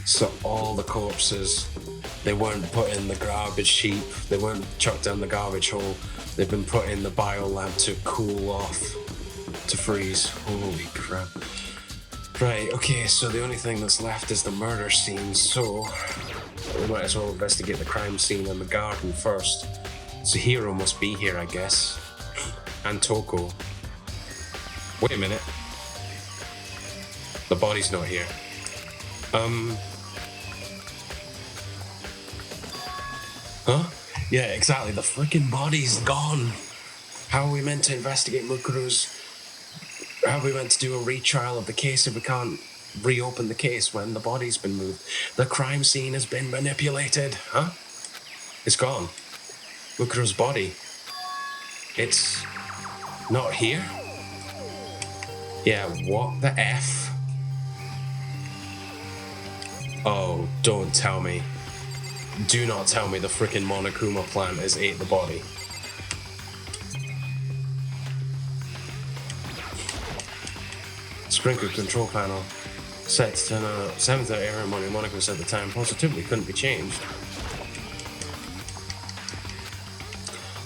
So all the corpses, they weren't put in the garbage heap, they weren't chucked down the garbage hole, they've been put in the biolab to cool off. to freeze. Holy crap. Right, okay, so the only thing that's left is the murder scene, so we might as well investigate the crime scene in the garden first. So Hiro must be here, I guess. And Toko. Wait a minute. The body's not here. Huh? Yeah, exactly. The freaking body's gone. How are we meant to investigate Mukuros? How are we meant to do a retrial of the case if we can't reopen the case when the body's been moved? The crime scene has been manipulated. Huh? It's gone. Mukuros' body. It's not here? Yeah, what the F? Oh, don't tell me. Do not tell me the frickin' Monokuma plant has ate the body. Sprinkler control panel. Set to turn on 7th area money. Monokuma said the time positively couldn't be changed.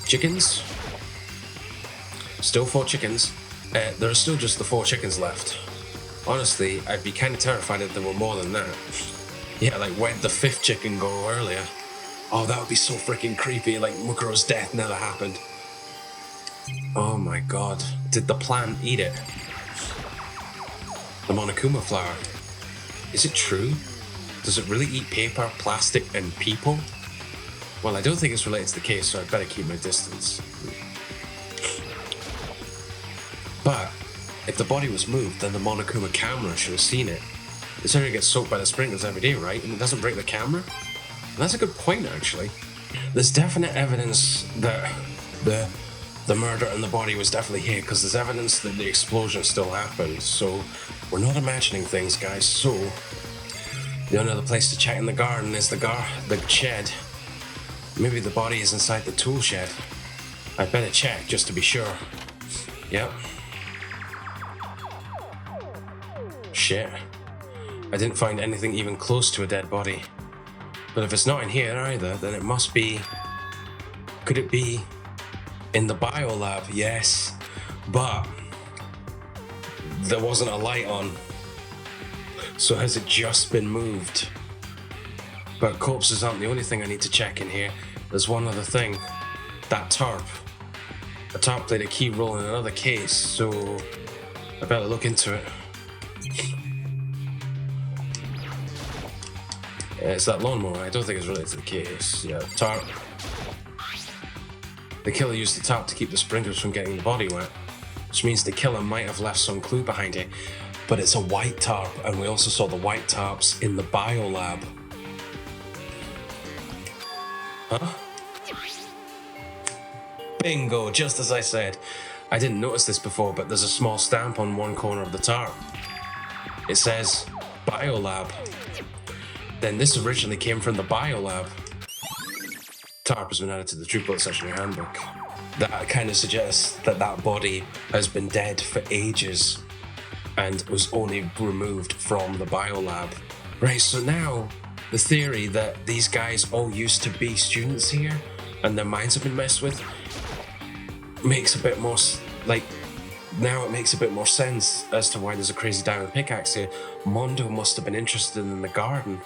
Chickens? Still 4 chickens. There are still just the 4 chickens left. Honestly, I'd be kind of terrified if there were more than that. Yeah, like where'd the 5th chicken go earlier? Oh, that would be so freaking creepy, like Mukuro's death never happened. Oh my god. Did the plant eat it? The Monokuma flower. Is it true? Does it really eat paper, plastic, and people? Well, I don't think it's related to the case, so I'd better keep my distance. But, if the body was moved, then the Monokuma camera should have seen it. This area gets soaked by the sprinklers every day, right? And it doesn't break the camera? And that's a good point, actually. There's definite evidence that the murder and the body was definitely here, because there's evidence that the explosion still happened. So, we're not imagining things, guys. So, the only other place to check in the garden is the shed. Maybe the body is inside the tool shed. I'd better check, just to be sure. Yep. Shit. I didn't find anything even close to a dead body. But if it's not in here either, then it must be... Could it be in the biolab? Yes. But there wasn't a light on. So has it just been moved? But corpses aren't the only thing I need to check in here. There's one other thing. That tarp. The tarp played a key role in another case, so I better look into it. It's that lawnmower. I don't think it's related to the case. Yeah, tarp. The killer used the tarp to keep the sprinklers from getting the body wet, which means the killer might have left some clue behind it. But it's a white tarp, and we also saw the white tarps in the biolab. Huh? Bingo, just as I said. I didn't notice this before, but there's a small stamp on one corner of the tarp. It says biolab. Then this originally came from the biolab. Tarp has been added to the True Bullet section of your handbook. That kind of suggests that that body has been dead for ages and was only removed from the biolab. Right, so now the theory that these guys all used to be students here and their minds have been messed with makes a bit more, now it makes a bit more sense as to why there's a crazy diamond pickaxe here. Mondo must have been interested in the garden.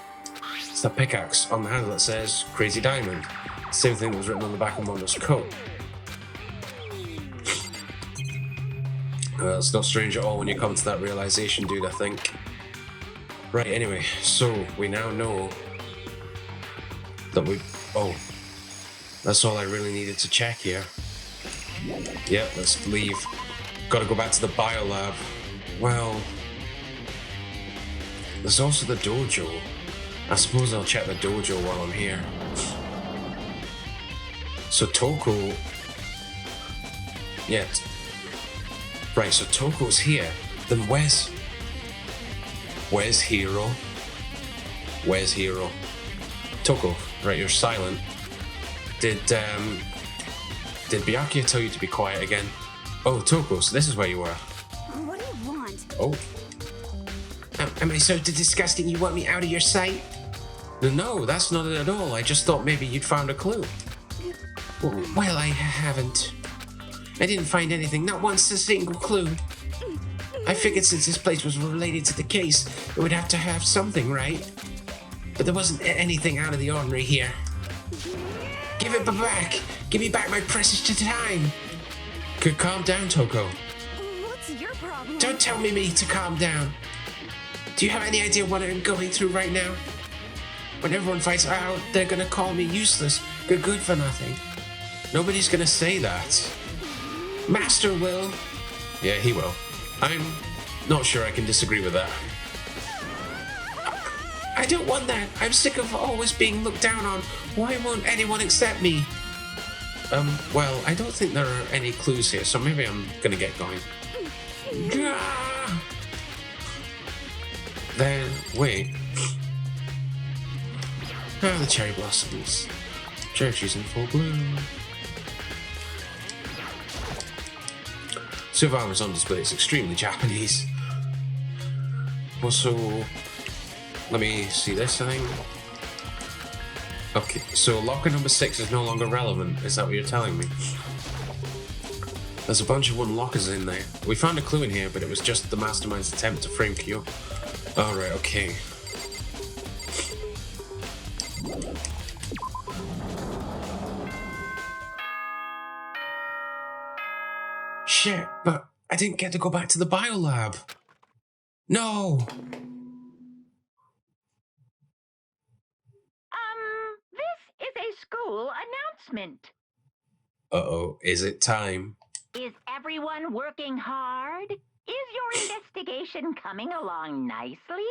It's that pickaxe on the handle that says Crazy Diamond. Same thing that was written on the back of Mondo's coat. It's not strange at all when you come to that realization, dude, I think. Right, anyway, so we now know that oh, that's all I really needed to check here. Yep, let's leave. Gotta go back to the biolab. Well, there's also the dojo. I suppose I'll check the dojo while I'm here. So Toko... Yeah. Right, so Toko's here. Then where's Hiro? Where's Hiro? Toko, right, you're silent. Did Byakuya tell you to be quiet again? Oh, Toko, so this is where you were. What do you want? Oh. Am I so disgusting you want me out of your sight? No, that's not it at all. I just thought maybe you'd found a clue. Well, I haven't. I didn't find anything, not once a single clue. I figured since this place was related to the case, it would have to have something, right? But there wasn't anything out of the ordinary here. Give it back! Give me back my precious time! Calm down, Toko. What's your problem? Don't tell me to calm down. Do you have any idea what I'm going through right now? When everyone finds out, they're gonna call me useless, good for nothing. Nobody's gonna say that. Master will. Yeah, he will. I'm not sure I can disagree with that. I don't want that. I'm sick of always being looked down on. Why won't anyone accept me? Well, I don't think there are any clues here, so maybe I'm gonna get going. Gah! Then, wait. Ah, the cherry blossoms. Cherry trees in full bloom. Suit of armor's on display. It's extremely Japanese. Also, let me see this, I think. Okay, so locker number 6 is no longer relevant. Is that what you're telling me? There's a bunch of wooden lockers in there. We found a clue in here, but it was just the mastermind's attempt to frame Kyo. Alright, okay. Shit, but I didn't get to go back to the biolab. No! This is a school announcement. Uh-oh, is it time? Is everyone working hard? Is your investigation coming along nicely?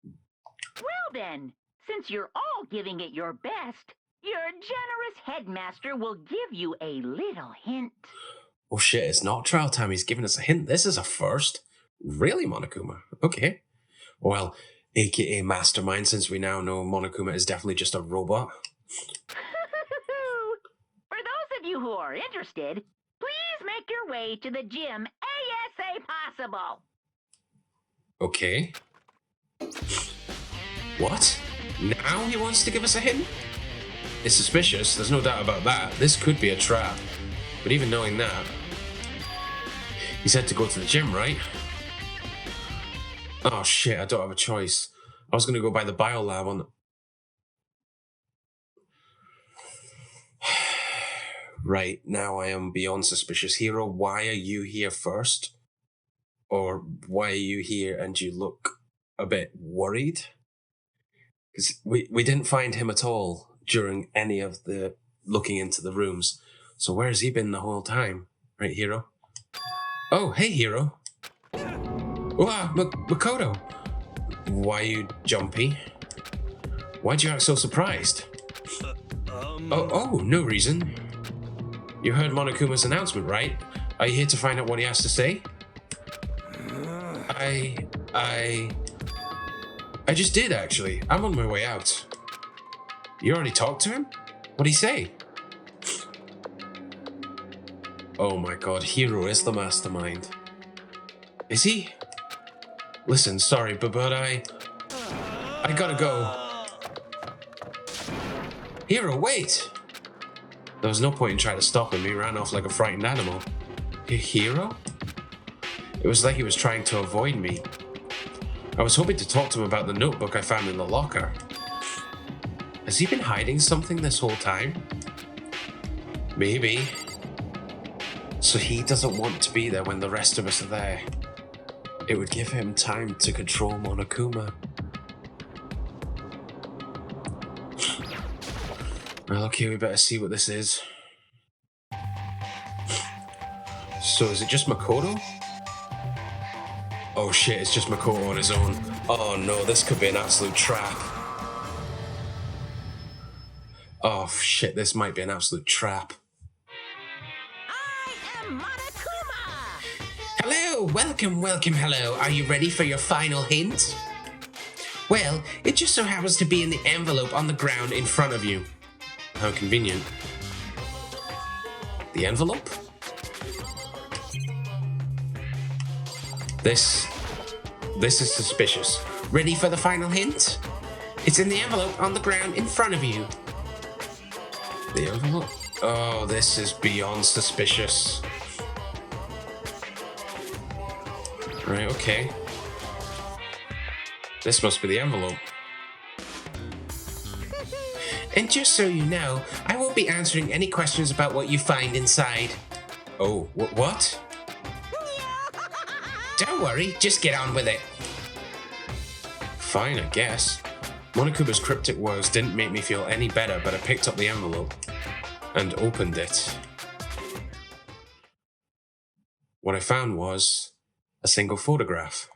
Well then, since you're all giving it your best, your generous headmaster will give you a little hint. Oh shit, it's not trial time. He's giving us a hint. This is a first. Really, Monokuma? Okay. Well, aka Mastermind, since we now know Monokuma is definitely just a robot. For those of you who are interested, please make your way to the gym ASA possible. Okay. What? Now he wants to give us a hint? It's suspicious, there's no doubt about that. This could be a trap. But even knowing that, he said to go to the gym, right? Oh shit, I don't have a choice. I was gonna go by the biolab on the... Right, now I am beyond suspicious. Hero, why are you here first? Or why are you here and you look a bit worried? Because we didn't find him at all during any of the looking into the rooms. So where has he been the whole time? Right, Hero? Oh, hey, Hero. Wow, Makoto. Why are you jumpy? Why'd you act so surprised? Oh, no reason. You heard Monokuma's announcement, right? Are you here to find out what he has to say? I just did, actually. I'm on my way out. You already talked to him? What'd he say? Oh my god, Hero is the mastermind. Is he? Listen, sorry, but I gotta go. Hero, wait! There was no point in trying to stop him. He ran off like a frightened animal. Hero? It was like he was trying to avoid me. I was hoping to talk to him about the notebook I found in the locker. Has he been hiding something this whole time? Maybe. So he doesn't want to be there when the rest of us are there. It would give him time to control Monokuma. Well, okay, we better see what this is. So is it just Makoto? Oh shit, it's just Makoto on his own. Oh no, this could be an absolute trap. Oh shit, this might be an absolute trap. I am Monokuma! Hello, welcome, hello. Are you ready for your final hint? Well, it just so happens to be in the envelope on the ground in front of you. How convenient. The envelope? This is suspicious. Ready for the final hint? It's in the envelope on the ground in front of you. The envelope? Oh, this is beyond suspicious. Right, okay. This must be the envelope. And just so you know, I won't be answering any questions about what you find inside. Oh, what? Don't worry, just get on with it. Fine, I guess. Monokuma's cryptic words didn't make me feel any better, but I picked up the envelope and opened it. What I found was a single photograph.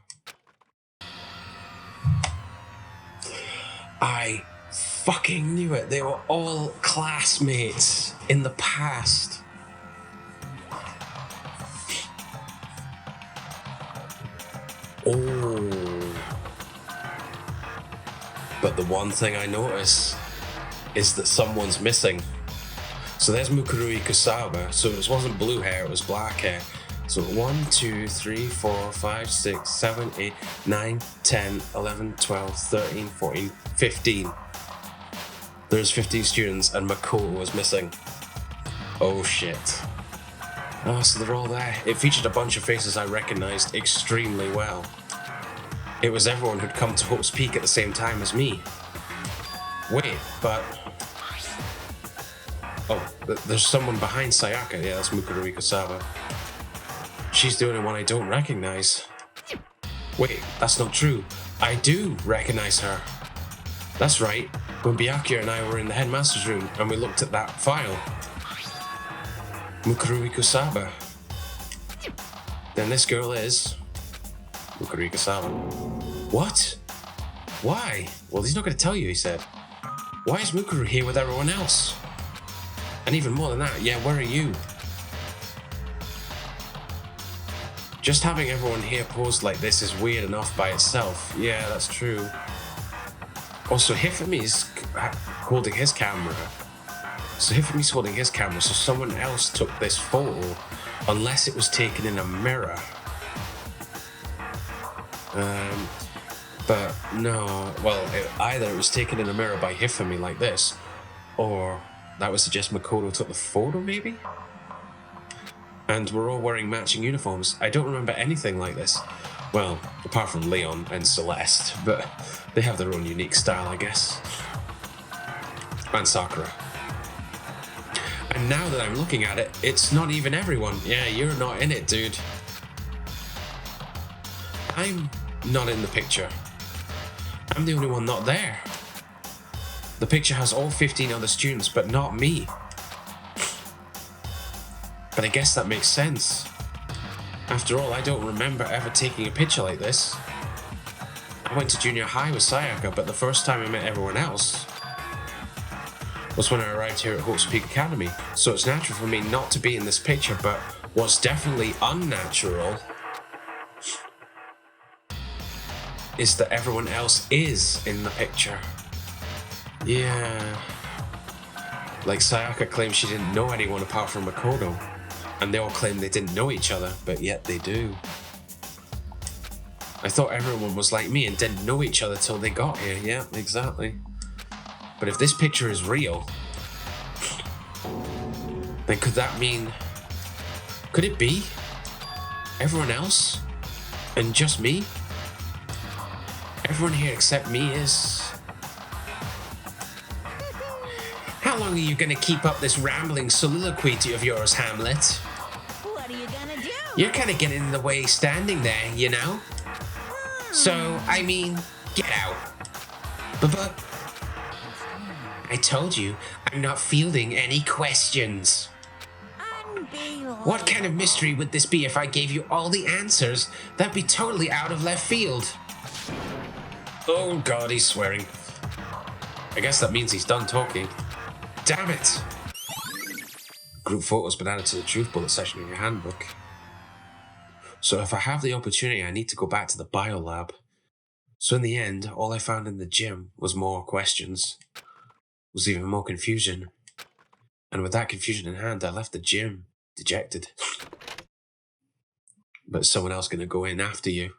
I fucking knew it. They were all classmates in the past. Oh. But the one thing I notice is that someone's missing. So there's Mukuro Kusaba. So it wasn't blue hair, it was black hair. So 1, 2, 3, 4, 5, 6, 7, 8, 9, 10, 11, 12, 13, 14, 15. There's 15 students and Makoto was missing. Oh shit. Oh, so they're all there. It featured a bunch of faces I recognized extremely well. It was everyone who'd come to Hope's Peak at the same time as me. Wait, but... Oh, there's someone behind Sayaka. Yeah, that's Mukuro Kusaba. She's the only one I don't recognize. Wait, that's not true. I do recognize her. That's right. When Byakuya and I were in the headmaster's room and we looked at that file. Mukuro Kusaba. Then this girl is... Mukuro Kusaba. What? Why? Well, he's not going to tell you, he said. Why is Mukuro here with everyone else? And even more than that, yeah, where are you? Just having everyone here posed like this is weird enough by itself. Yeah, that's true. Also, Hifumi's holding his camera. So someone else took this photo, unless it was taken in a mirror. But no, well, either it was taken in a mirror by Hifumi like this, or that would suggest Makoto took the photo, maybe? And we're all wearing matching uniforms. I don't remember anything like this. Well, apart from Leon and Celeste, but they have their own unique style, I guess. And Sakura. And now that I'm looking at it, it's not even everyone. Yeah, you're not in it, dude. I'm not in the picture. I'm the only one not there. The picture has all 15 other students, but not me. But I guess that makes sense. After all, I don't remember ever taking a picture like this. I went to junior high with Sayaka, but the first time I met everyone else was when I arrived here at Hope's Peak Academy, so it's natural for me not to be in this picture, but what's definitely unnatural is that everyone else is in the picture. Yeah. Like Sayaka claims she didn't know anyone apart from Makoto, and they all claim they didn't know each other, but yet they do. I thought everyone was like me and didn't know each other till they got here. Yeah, exactly. But if this picture is real, then could that mean... Could it be everyone else and just me? Everyone here except me is... How long are you gonna keep up this rambling soliloquy of yours, Hamlet? What are you gonna do? You're kinda getting in the way standing there, you know? So, I mean, get out. But... I told you, I'm not fielding any questions. Unbelievable. What kind of mystery would this be if I gave you all the answers? That'd be totally out of left field. Oh god, he's swearing. I guess that means he's done talking. Damn it! Group photo's been added to the truth bullet section in your handbook. So if I have the opportunity, I need to go back to the biolab. So in the end, all I found in the gym was more questions. Was even more confusion. And with that confusion in hand, I left the gym, dejected. But is someone else going to go in after you?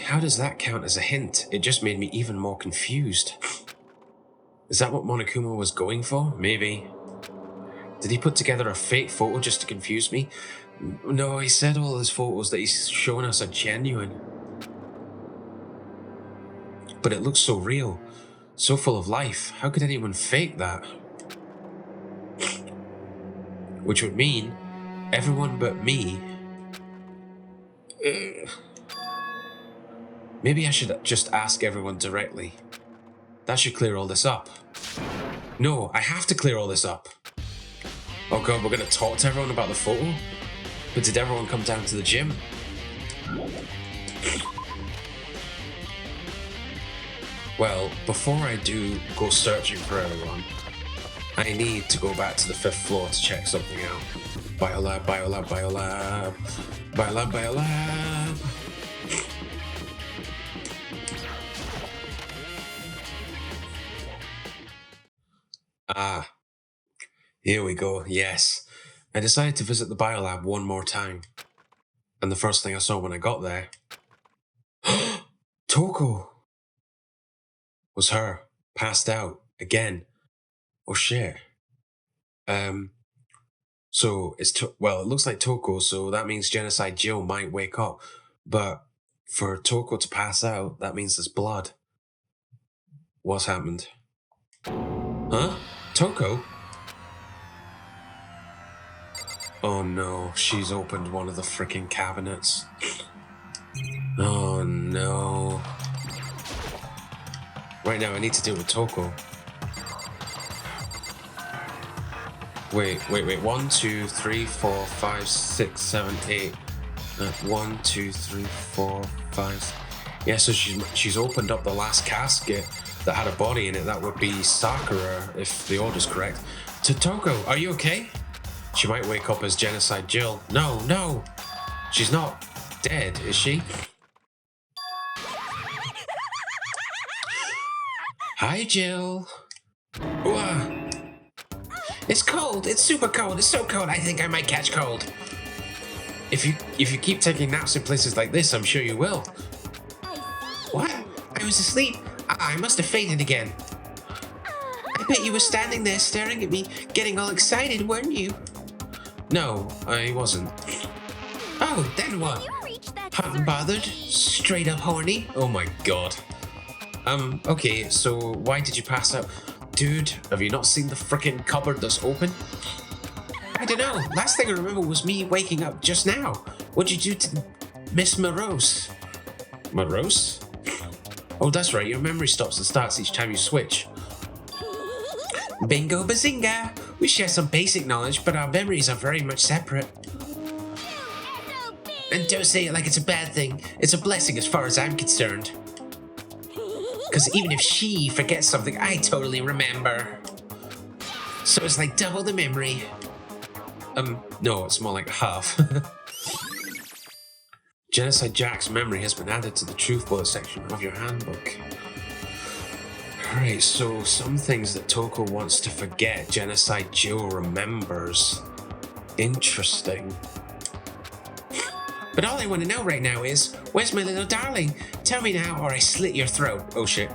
How does that count as a hint? It just made me even more confused. Is that what Monokuma was going for? Maybe. Did he put together a fake photo just to confuse me? No, he said all his photos that he's shown us are genuine. But it looks so real, so full of life. How could anyone fake that? Which would mean everyone but me. Maybe I should just ask everyone directly. That should clear all this up. No, I have to clear all this up. Oh god, we're gonna talk to everyone about the photo? But did everyone come down to the gym? Well, before I do go searching for everyone, I need to go back to the 5th floor to check something out. Biolab, biolab, biolab. Biolab, biolab. Ah, here we go, yes. I decided to visit the biolab one more time. And the first thing I saw when I got there... Toko! Was her, passed out, again. Oh shit. So it's, well, it looks like Toko, so that means Genocide Jill might wake up. But for Toko to pass out, that means there's blood. What's happened? Huh? Toko? Oh no, she's opened one of the freaking cabinets. Oh no. Right now I need to deal with Toko. Wait. 1, 2, 3, 4, 5, 6, 7, 8. 1, 2, 3, 4, 5. Yeah, so she's opened up the last casket that had a body in it. That would be Sakura, if the order's correct. Toko, are you okay? She might wake up as Genocide Jill. No. She's not dead, is she? Hi, Jill. Whoa. It's cold. It's super cold. It's so cold. I think I might catch cold. If you keep taking naps in places like this, I'm sure you will. What? I was asleep. I must have fainted again. I bet you were standing there staring at me, getting all excited, weren't you? No, I wasn't. Oh, then what? Hot and bothered? Straight up horny? Oh my god. Okay, so why did you pass out? Dude, have you not seen the frickin' cupboard that's open? I don't know. Last thing I remember was me waking up just now. What'd you do to Miss Mukuros? Mukuros? Oh, that's right. Your memory stops and starts each time you switch. Bingo bazinga! We share some basic knowledge, but our memories are very much separate. And don't say it like it's a bad thing. It's a blessing as far as I'm concerned. Because even if she forgets something, I totally remember. So it's like double the memory. No, it's more like half. Genocide Jack's memory has been added to the truth bullet section of your handbook. Alright, so some things that Toko wants to forget, Genocide Jill remembers. Interesting. But all I want to know right now is, where's my little darling? Tell me now or I slit your throat. Oh shit.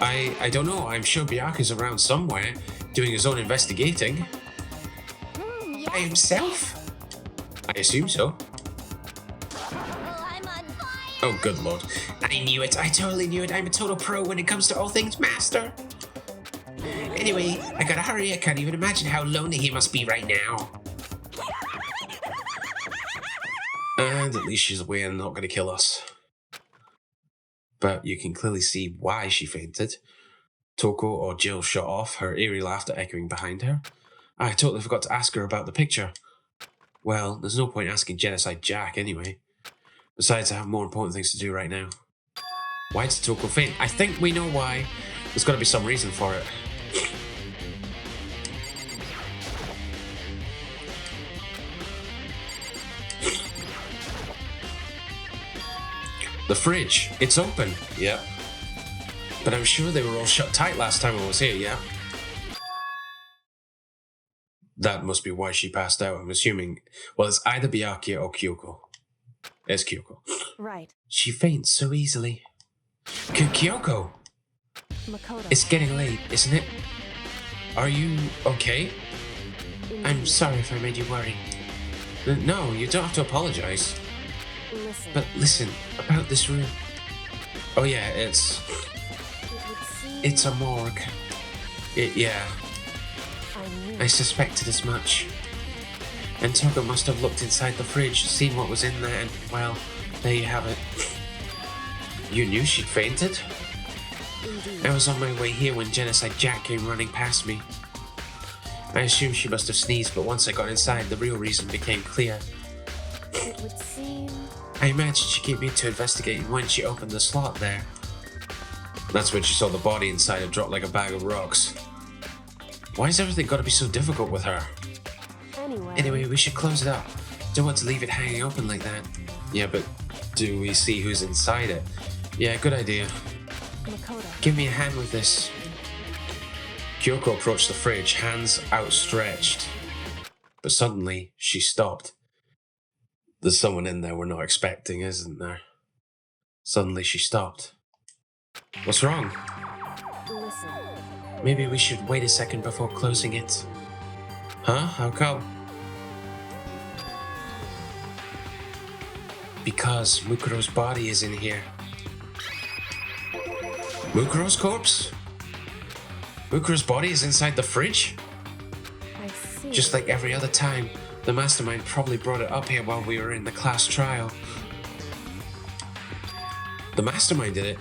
I don't know, I'm sure Byaku's around somewhere, doing his own investigating. By himself? I assume so. Oh, good lord. I knew it. I totally knew it. I'm a total pro when it comes to all things master. Anyway, I gotta hurry. I can't even imagine how lonely he must be right now. And at least she's away and not gonna kill us. But you can clearly see why she fainted. Toko or Jill shut off, her eerie laughter echoing behind her. I totally forgot to ask her about the picture. Well, there's no point asking Genocide Jack anyway. Besides, I have more important things to do right now. Why did Toko faint? I think we know why. There's got to be some reason for it. The fridge. It's open. Yep. But I'm sure they were all shut tight last time I was here, yeah? That must be why she passed out, I'm assuming. Well, it's either Byaku or Kyoko. It's Kyoko. Right. She faints so easily. Kyoko! Makoto. It's getting late, isn't it? Are you okay? I'm sorry if I made you worry. No, you don't have to apologize. Listen. But listen, about this room. Oh yeah, it's a morgue. Yeah, I suspected as much. And Toga must have looked inside the fridge, seen what was in there, and, well, there you have it. You knew she'd fainted? I was on my way here when Genocide Jack came running past me. I assumed she must have sneezed, but once I got inside, the real reason became clear. It would seem... I imagined she came in to investigate, and when she opened the slot there... That's when she saw the body inside and dropped like a bag of rocks. Why has everything got to be so difficult with her? Anyway, we should close it up. Don't want to leave it hanging open like that. Yeah, but do we see who's inside it? Yeah, good idea. Makoto. Give me a hand with this. Kyoko approached the fridge, hands outstretched. But suddenly, she stopped. There's someone in there we're not expecting, isn't there? Suddenly she stopped. What's wrong? Listen. Maybe we should wait a second before closing it. Huh? How come? Because Mukuro's body is in here. Mukuro's corpse? Mukuro's body is inside the fridge? I see. Just like every other time, the mastermind probably brought it up here while we were in the class trial. The mastermind did it?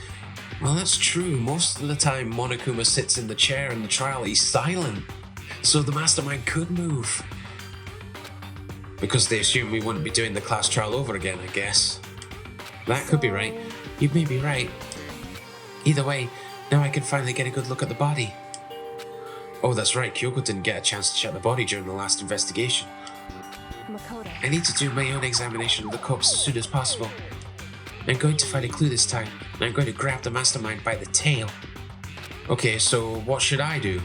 Well, that's true. Most of the time, Monokuma sits in the chair in the trial, he's silent. So the mastermind could move. Because they assume we wouldn't be doing the class trial over again, I guess. That could be right. You may be right. Either way, now I can finally get a good look at the body. Oh, that's right, Kyoko didn't get a chance to check the body during the last investigation. Makoto. I need to do my own examination of the corpse as soon as possible. I'm going to find a clue this time, and I'm going to grab the mastermind by the tail. Okay, so what should I do?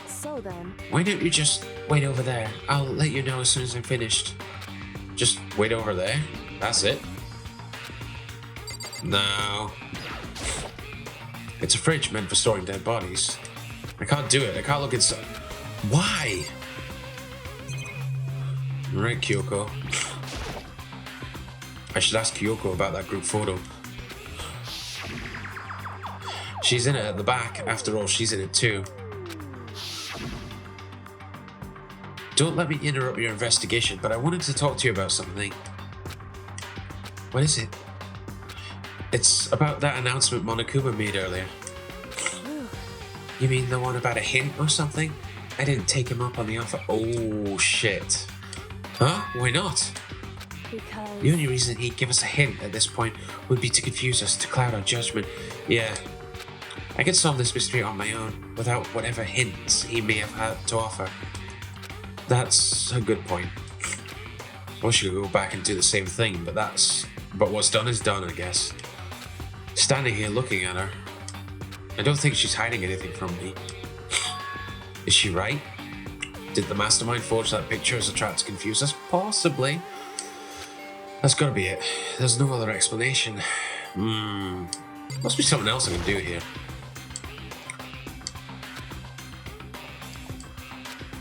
So then... Why don't you just wait over there? I'll let you know as soon as I'm finished. Just wait over there? That's it? No. It's a fridge meant for storing dead bodies. I can't do it. I can't look inside. Why? Right, Kyoko. I should ask Kyoko about that group photo. She's in it at the back. After all, she's in it too. Don't let me interrupt your investigation, but I wanted to talk to you about something. What is it? It's about that announcement Monokuma made earlier. You mean the one about a hint or something? I didn't take him up on the offer. Oh, shit. Huh? Why not? Because... The only reason he'd give us a hint at this point would be to confuse us, to cloud our judgment. Yeah. I could solve this mystery on my own, without whatever hints he may have had to offer. That's a good point. I wish I could go back and do the same thing, but what's done is done, I guess. Standing here looking at her, I don't think she's hiding anything from me. Is she right? Did the mastermind forge that picture as a trap to confuse us? Possibly. That's gotta be it. There's no other explanation. Must be something else I can do here.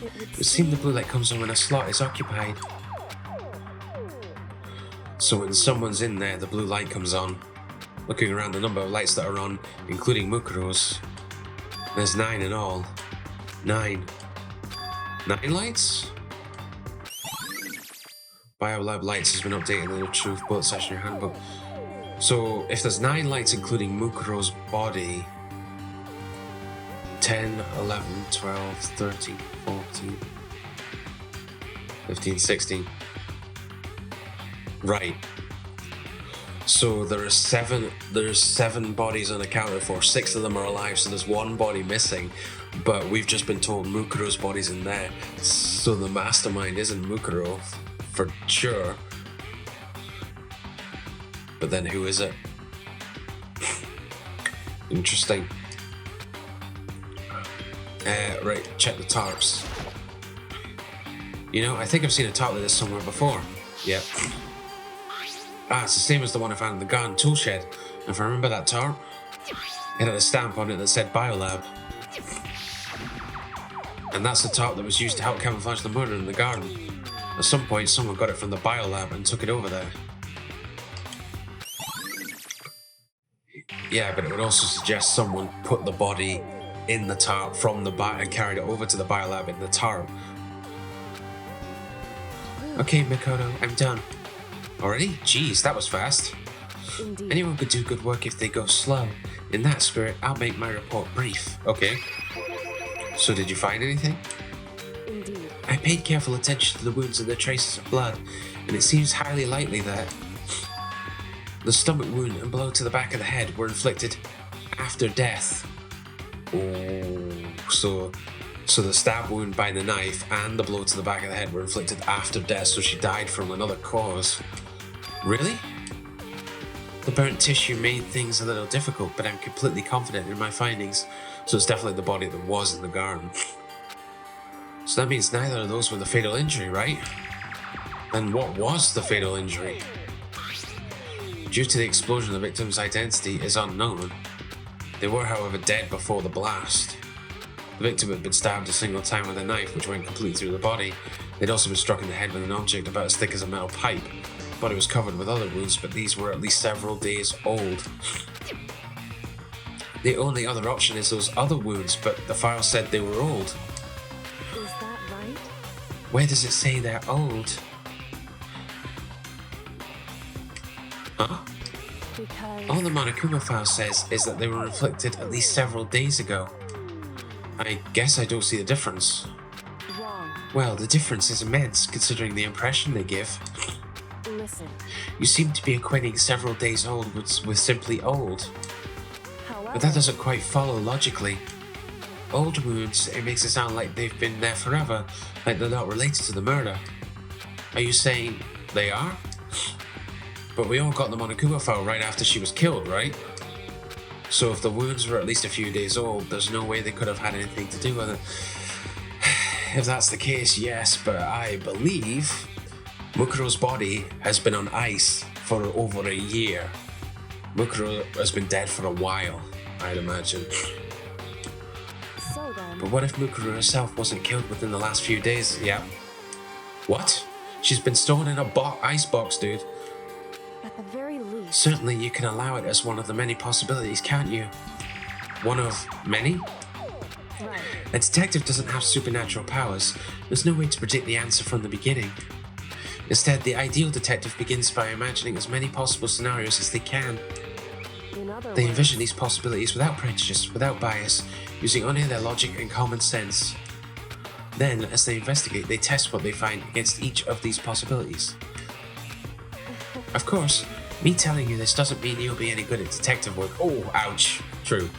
It would seem the blue light comes on when a slot is occupied. So when someone's in there, the blue light comes on. Looking around the number of lights that are on, including Mukuros, there's 9 in all. 9. 9 lights? Biolab lights has been updated in the Truth Bullet Session Handbook. So if there's 9 lights including Mukuro's body, 10, 11, 12, 13, 14, 15, 16. Right. So there's seven bodies unaccounted for. 6 of them are alive, so there's 1 body missing. But we've just been told Mukuro's body's in there. So the mastermind isn't Mukuro, for sure. But then who is it? Interesting. Right, check the tarps. You know, I think I've seen a tarp like this somewhere before. Yep. Ah, it's the same as the one I found in the garden tool shed. If I remember that tarp, it had a stamp on it that said Biolab. And that's the tarp that was used to help camouflage the murder in the garden. At some point, someone got it from the biolab and took it over there. Yeah, but it would also suggest someone put the body in the tarp from the and carried it over to the biolab in the tarp. Okay, Makoto, I'm done. Already? Jeez, that was fast. Indeed. Anyone could do good work if they go slow. In that spirit, I'll make my report brief. Okay. So did you find anything? Indeed. I paid careful attention to the wounds and the traces of blood, and it seems highly likely that the stomach wound and blow to the back of the head were inflicted after death. Oh, so the stab wound by the knife and the blow to the back of the head were inflicted after death, so she died from another cause. Really? The burnt tissue made things a little difficult, but I'm completely confident in my findings. So it's definitely the body that was in the garden. So that means neither of those were the fatal injury, right? Then what was the fatal injury? Due to the explosion, the victim's identity is unknown. They were, however, dead before the blast. The victim had been stabbed a single time with a knife, which went completely through the body. They'd also been struck in the head with an object about as thick as a metal pipe. The body was covered with other wounds, but these were at least several days old. The only other option is those other wounds, but the file said they were old. Is that right? Where does it say they're old? Huh? Because All the Monokuma file says is that they were inflicted at least several days ago. I guess I don't see the difference. wrong. Well, the difference is immense considering the impression they give. Listen. You seem to be equating several days old with simply old. However, But that doesn't quite follow logically. Old wounds, it makes it sound like they've been there forever, like they're not related to the murder. Are you saying They are? But we all got the Monokuma file right after she was killed, right? So if the wounds were at least a few days old, there's no way they could have had anything to do with it. If that's the case, yes, but I believe Mukuro's body has been on ice for over a year. Mukuro has been dead for a while, I'd imagine. so then, But what if Mukuro herself wasn't killed within the last few days? Yeah. What? She's been stored in a ice box, dude. at the very least, Certainly you can allow it as one of the many possibilities, can't you? One of many? right. A detective doesn't have supernatural powers. There's no way to predict the answer from the beginning. Instead, the ideal detective begins by imagining as many possible scenarios as they can. In other They words, envision these possibilities without prejudice, without bias, using only their logic and common sense. Then, as they investigate, they test what they find against each of these possibilities. Of course, me telling you this doesn't mean you'll be any good at detective work. Oh, ouch. True.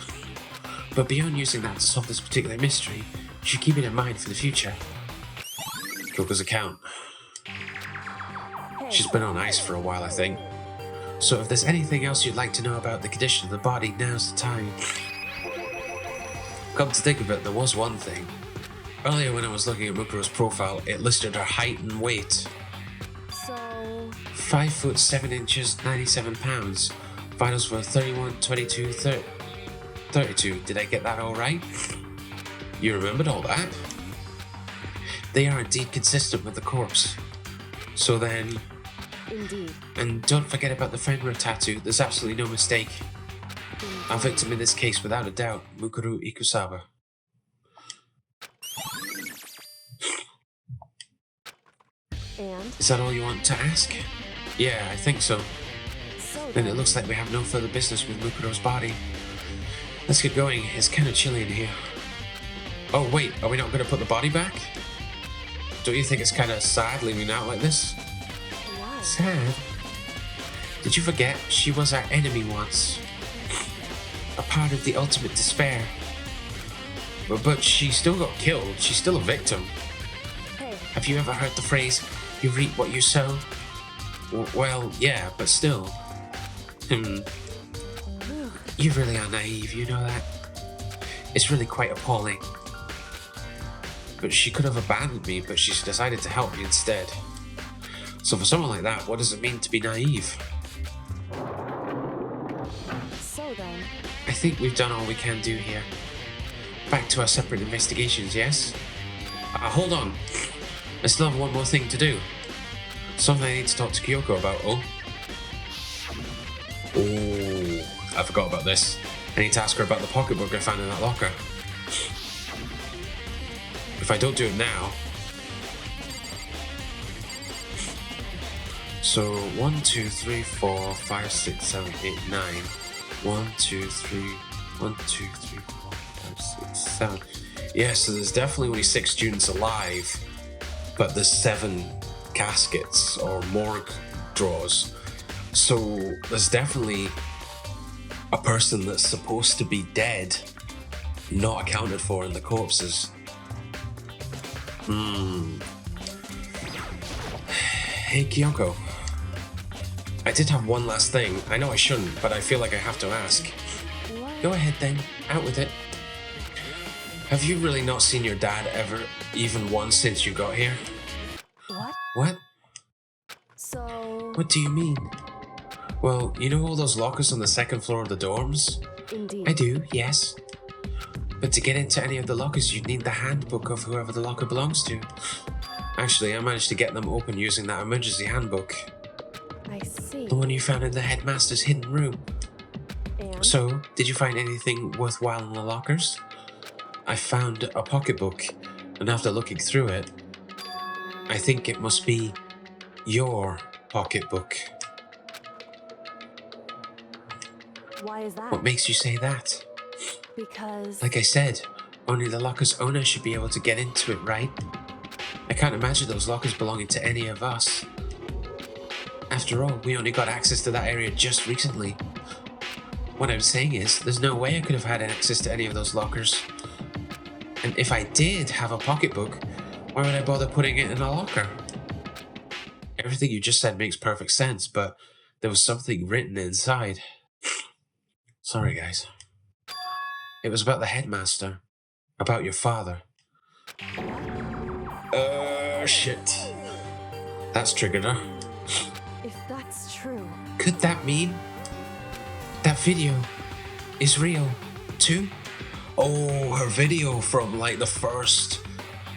But beyond using that to solve this particular mystery, you should keep it in mind for the future. Kyoko's account. hey, She's been on ice for a while, I think. So if there's anything else you'd like to know about the condition of the body, now's the time. Come to think of it, there was one thing. Earlier when I was looking at Mukuro's profile, it listed her height and weight. so 5 foot 7 inches, 97 pounds. Vitals were 31, 22, 32. Did I get that all right? You remembered all that? They are indeed consistent with the corpse. So then, indeed, and don't forget about the Fenrir tattoo, there's absolutely no mistake. Our victim in this case, without a doubt, Mukuro Ikusawa. and Is that all you want to ask? Yeah, I think so. so Then then, it looks like we have no further business with Mukuro's body. Let's get going, it's kind of chilly in here. Oh wait, are we not going to put the body back? Don't you think it's kind of sad leaving it out like this? why? Sad? Did you forget she was our enemy once? A part of the ultimate despair. But she still got killed. She's still a victim. Hey, Have you ever heard the phrase, you reap what you sow? Well, yeah, but still. ugh, You really are naive, you know that? It's really quite appalling. But she could have abandoned me, but she decided to help me instead. So for someone like that, what does it mean to be naive? so then, I think we've done all we can do here. Back to our separate investigations, yes? Hold on. I still have one more thing to do. Something I need to talk to Kyoko about. Oh, I forgot about this. I need to ask her about the pocketbook I found in that locker. If I don't do it now... So, 1, 2, 3, 4, 5, 6, 7, 8, 9. 1, 2, 3, 1, 2, 3, 4, 5, 6, 7. Yeah, so there's definitely only 6 students alive, but there's 7 caskets or morgue drawers. So there's definitely a person that's supposed to be dead, not accounted for in the corpses. Hey Kyoko, I did have one last thing. I know I shouldn't, but I feel like I have to ask. What? Go ahead then, out with it. Have you really not seen your dad ever, even once since you got here? What? What? So... What do you mean? Well, you know all those lockers on the 2nd floor of the dorms? Indeed. I do, yes. But to get into any of the lockers, you'd need the handbook of whoever the locker belongs to. Actually, I managed to get them open using that emergency handbook. I see. The one you found in the headmaster's hidden room. And? So, did you find anything worthwhile in the lockers? I found a pocketbook, and after looking through it, I think it must be your pocketbook. Why is that? What makes you say that? Because... Like I said, only the locker's owner should be able to get into it, right? I can't imagine those lockers belonging to any of us. After all, we only got access to that area just recently. What I'm saying is, there's no way I could have had access to any of those lockers. And if I did have a pocketbook, why would I bother putting it in a locker? Everything you just said makes perfect sense, but there was something written inside. Sorry, guys. It was about the headmaster. About your father. Shit. That's triggered her. if that's true... Could that mean that video is real too? Oh, her video from like the first,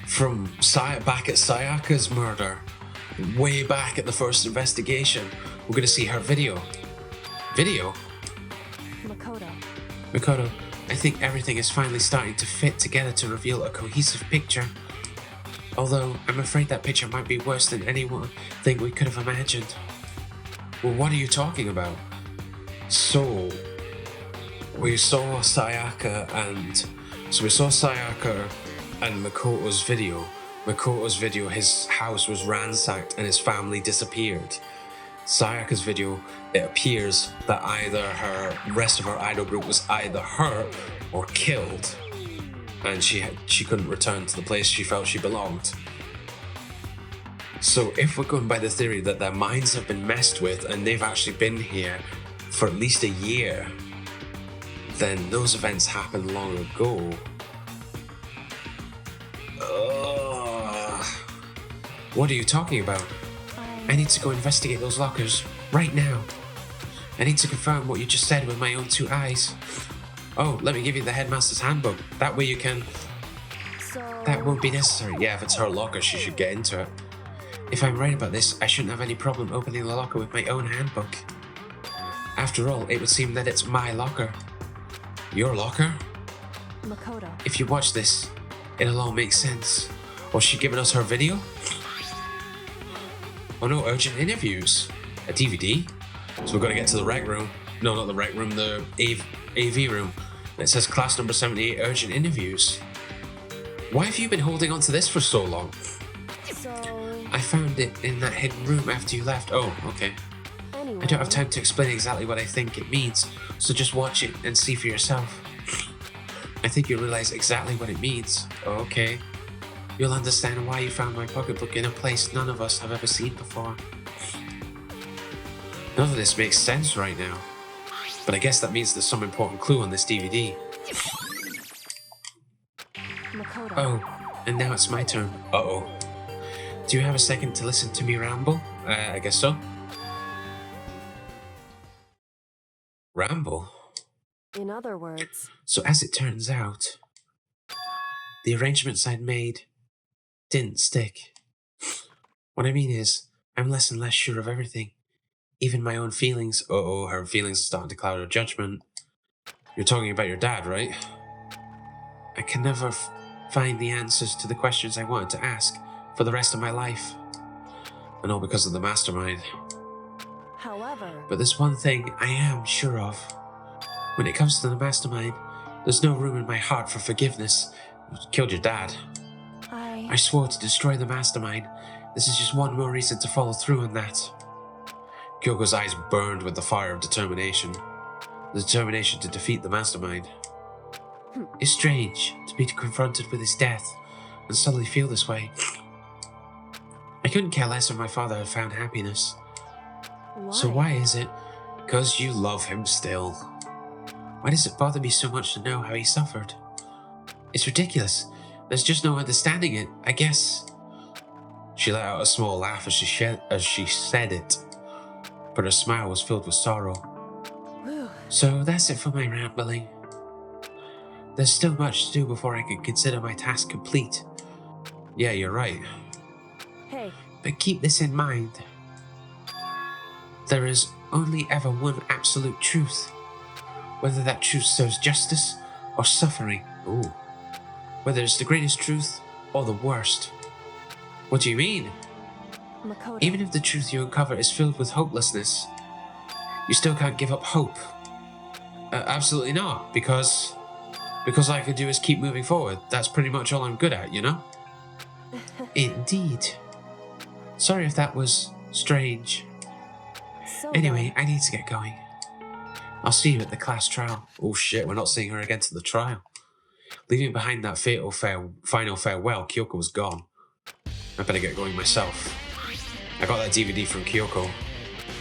from back at Sayaka's murder, way back at the first investigation. We're gonna see her video. Video? Makoto, I think everything is finally starting to fit together to reveal a cohesive picture. Although, I'm afraid that picture might be worse than anything we could have imagined. Well, what are you talking about? So, we saw Sayaka and Makoto's video. Makoto's video, his house was ransacked and his family disappeared. Sayaka's video, it appears that either her rest of her idol group was either hurt or killed, and she couldn't return to the place she felt she belonged. So if we're going by the theory that their minds have been messed with and they've actually been here for at least a year, then those events happened long ago. What are you talking about? I need to go investigate those lockers right now. I need to confirm what you just said with my own 2 eyes. Oh, let me give you the headmaster's handbook. That way you can... So... That won't be necessary. Yeah, if it's her locker, she should get into it. If I'm right about this, I shouldn't have any problem opening the locker with my own handbook. After all, it would seem that it's my locker. Your locker? Makoto. If you watch this, it'll all make sense. Was she giving us her video? Oh no, urgent interviews. A DVD? So we've got to get to the rec room. No, not the rec room, the AV room. And it says class number 78, urgent interviews. Why have you been holding on to this for so long? So... I found it in that hidden room after you left. Oh, okay. Anyway... I don't have time to explain exactly what I think it means, so just watch it and see for yourself. I think you'll realize exactly what it means. Okay. You'll understand why you found my pocketbook in a place none of us have ever seen before. None of this makes sense right now. But I guess that means there's some important clue on this DVD. Makoto. Oh, and now it's my turn. Uh-oh. Do you have a second to listen to me ramble? I guess so. Ramble? In other words... So as it turns out, the arrangements I'd made didn't stick. What I mean is, I'm less and less sure of everything. Even my own feelings. Uh-oh, her feelings are starting to cloud her judgment. You're talking about your dad, right? I can never find the answers to the questions I wanted to ask for the rest of my life. And all because of the mastermind. However, But there's one thing I am sure of. When it comes to the mastermind, there's no room in my heart for forgiveness. You killed your dad. I swore to destroy the mastermind. This is just one more reason to follow through on that. Kyoko's eyes burned with the fire of determination. The determination to defeat the mastermind. It's strange to be confronted with his death and suddenly feel this way. I couldn't care less if my father had found happiness. So why is it? Because you love him still. Why does it bother me so much to know how he suffered? It's ridiculous. There's just no understanding it, I guess. She let out a small laugh as she said it, but her smile was filled with sorrow. Whew. So that's it for my rambling. There's still much to do before I can consider my task complete. Yeah, you're right. Hey, But keep this in mind. There is only ever one absolute truth. Whether that truth serves justice or suffering. Ooh. Whether it's the greatest truth or the worst. What do you mean? Makoto. Even if the truth you uncover is filled with hopelessness, you still can't give up hope. Absolutely not, because all I can do is keep moving forward. That's pretty much all I'm good at, you know? Indeed. Sorry if that was strange. So Anyway, I need to get going. I'll see you at the class trial. Oh shit, we're not seeing her again to the trial. Leaving behind that final farewell, Kyoko was gone. I better get going myself. I got that DVD from Kyoko.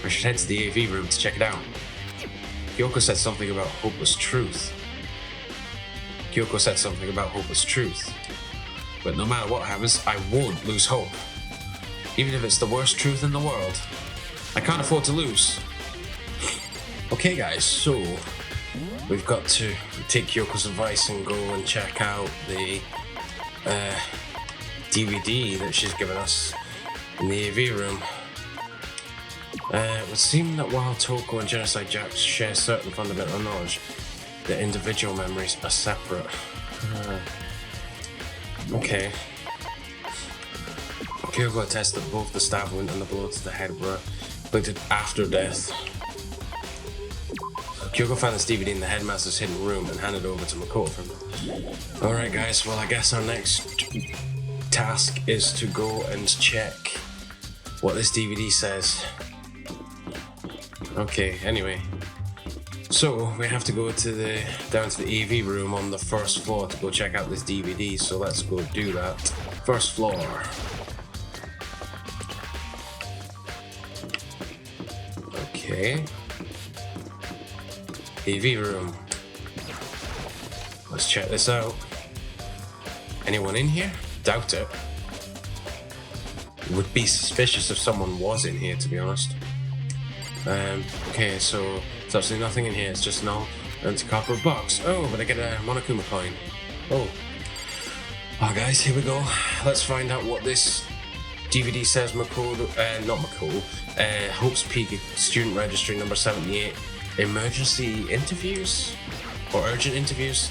I should head to the AV room to check it out. Kyoko said something about hopeless truth. But no matter what happens, I won't lose hope. Even if it's the worst truth in the world. I can't afford to lose. Okay guys, so we've got to take Kyoko's advice and go and check out the DVD that she's given us in the AV room. It would seem that while Toko and Genocide Jack share certain fundamental knowledge, their individual memories are separate. Okay. Kyoko attests that both the stab wound and the blow to the head were inflicted after death. Kyoko found this DVD in the headmaster's hidden room and handed it over to Makoto. Alright guys, well I guess our next task is to go and check what this DVD says. Okay, anyway. So, we have to go down to the AV room on the first floor to go check out this DVD, so let's go do that. First floor. Okay. AV room. Let's check this out. Anyone in here? Doubt it. Would be suspicious if someone was in here, to be honest. Okay, so there's absolutely nothing in here. It's just an anti-copper box. Oh, but I get a Monokuma coin. Oh. Oh, guys, here we go. Let's find out what this DVD says. Hope's Peak Student Registry number 78. Emergency interviews? Or urgent interviews?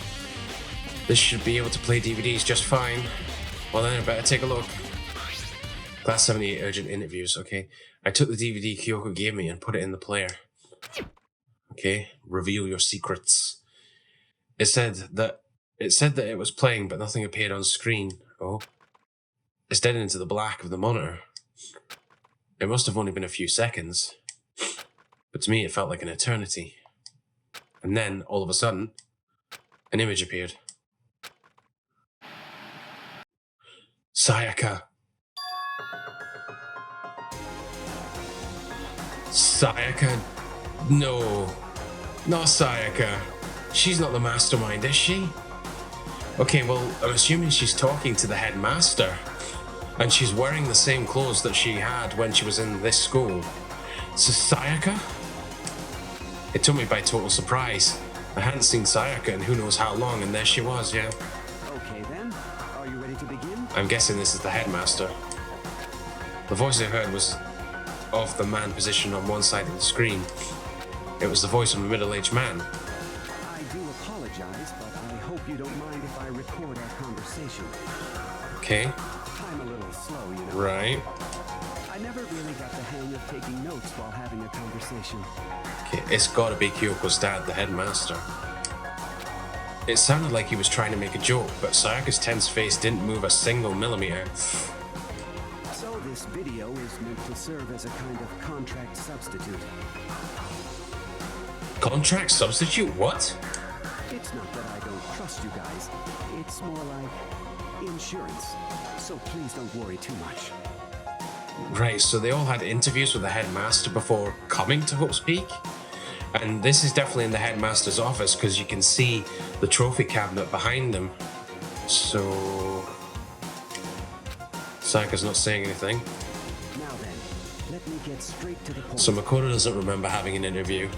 This should be able to play DVDs just fine. Well then, I better take a look. Class 78 urgent interviews, okay. I took the DVD Kyoko gave me and put it in the player. Okay, reveal your secrets. It said that it was playing, but nothing appeared on screen. Oh. It's dead into the black of the monitor. It must have only been a few seconds. But to me, it felt like an eternity. And then, all of a sudden, an image appeared. Sayaka. Sayaka? No. Not Sayaka. She's not the mastermind, is she? Okay, well, I'm assuming she's talking to the headmaster. And she's wearing the same clothes that she had when she was in this school. So Sayaka? It took me by total surprise. I hadn't seen Sayaka in who knows how long, and there she was, yeah. Okay then, are you ready to begin? I'm guessing this is the headmaster. The voice I heard was of the man positioned on one side of the screen. It was the voice of a middle-aged man. I do apologize, but I hope you don't mind if I record our conversation. Okay, I'm a little slow, you know. right. I never really got the hang of taking notes while having a conversation. Okay, it's gotta be Kyoko's dad, the headmaster. It sounded like he was trying to make a joke, but Sayaka's tense face didn't move a single millimeter. So this video is meant to serve as a kind of contract substitute. Contract substitute? What? It's not that I don't trust you guys. It's more like insurance. So please don't worry too much. Right, so they all had interviews with the headmaster before coming to Hope's Peak? And this is definitely in the headmaster's office because you can see the trophy cabinet behind them. So... Sayaka's not saying anything. Now then, let me get straight to the point. So Makoto doesn't remember having an interview.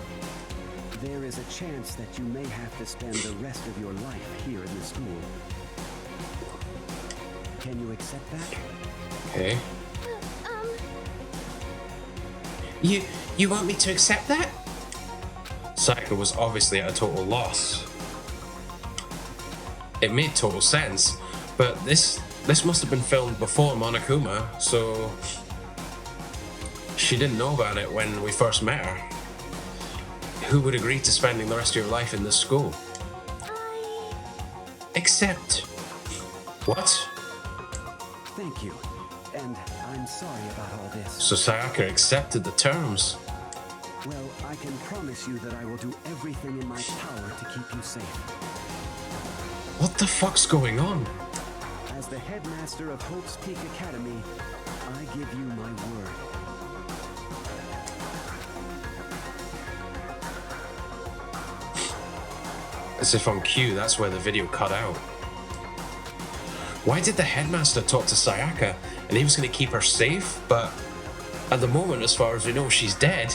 There is a chance that you may have to spend the rest of your life here in the school. Can you accept that? Okay. You want me to accept that? Sayaka was obviously at a total loss. It made total sense, but this must have been filmed before Monokuma, so she didn't know about it when we first met her. Who would agree to spending the rest of your life in this school? Accept. What? Thank you. And I'm sorry about all this. So Sayaka accepted the terms. Well, I can promise you that I will do everything in my power to keep you safe. What the fuck's going on? As the headmaster of Hope's Peak Academy, I give you my word. As if on cue, that's where the video cut out. Why did the headmaster talk to Sayaka and he was going to keep her safe, but at the moment, as far as we know, she's dead?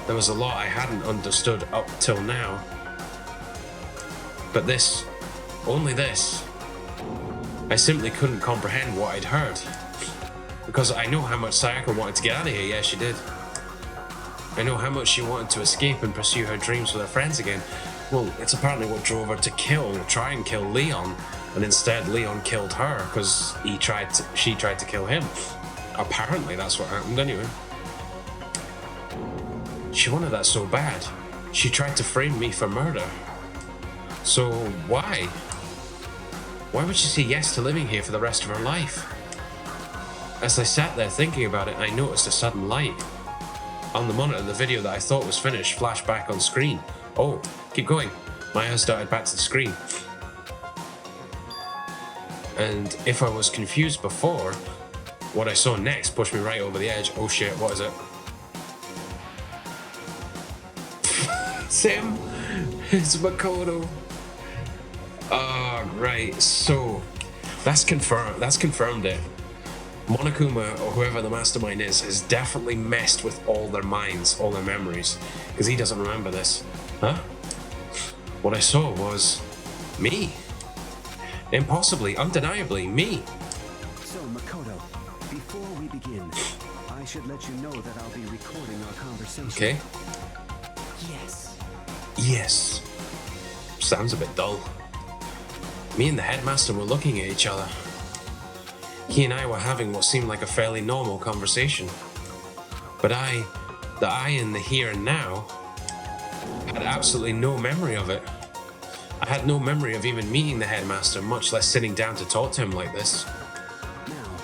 There was a lot I hadn't understood up till now. But this, only this, I simply couldn't comprehend what I'd heard. Because I know how much Sayaka wanted to get out of here, yeah she did. I know how much she wanted to escape and pursue her dreams with her friends again. Well, it's apparently what drove her to try and kill Leon, and instead Leon killed her because she tried to kill him. Apparently that's what happened anyway. She wanted that so bad. She tried to frame me for murder. So why? Why would she say yes to living here for the rest of her life? As I sat there thinking about it, I noticed a sudden light. On the monitor, the video that I thought was finished flashed back on screen. Oh, keep going. My eyes darted back to the screen. And if I was confused before, what I saw next pushed me right over the edge. Oh shit, what is it? Sam, it's Makoto. Oh, right. So that's confirmed it. Monokuma, or whoever the mastermind is, has definitely messed with all their minds, all their memories, because he doesn't remember this. Huh? What I saw was me. Impossibly, undeniably, me. So, Makoto, before we begin, I should let you know that I'll be recording our conversation. Okay. Yes. Yes. Sounds a bit dull. Me and the headmaster were looking at each other. He and I were having what seemed like a fairly normal conversation. But the I in the here and now, had absolutely no memory of it. I had no memory of even meeting the headmaster, much less sitting down to talk to him like this. Now,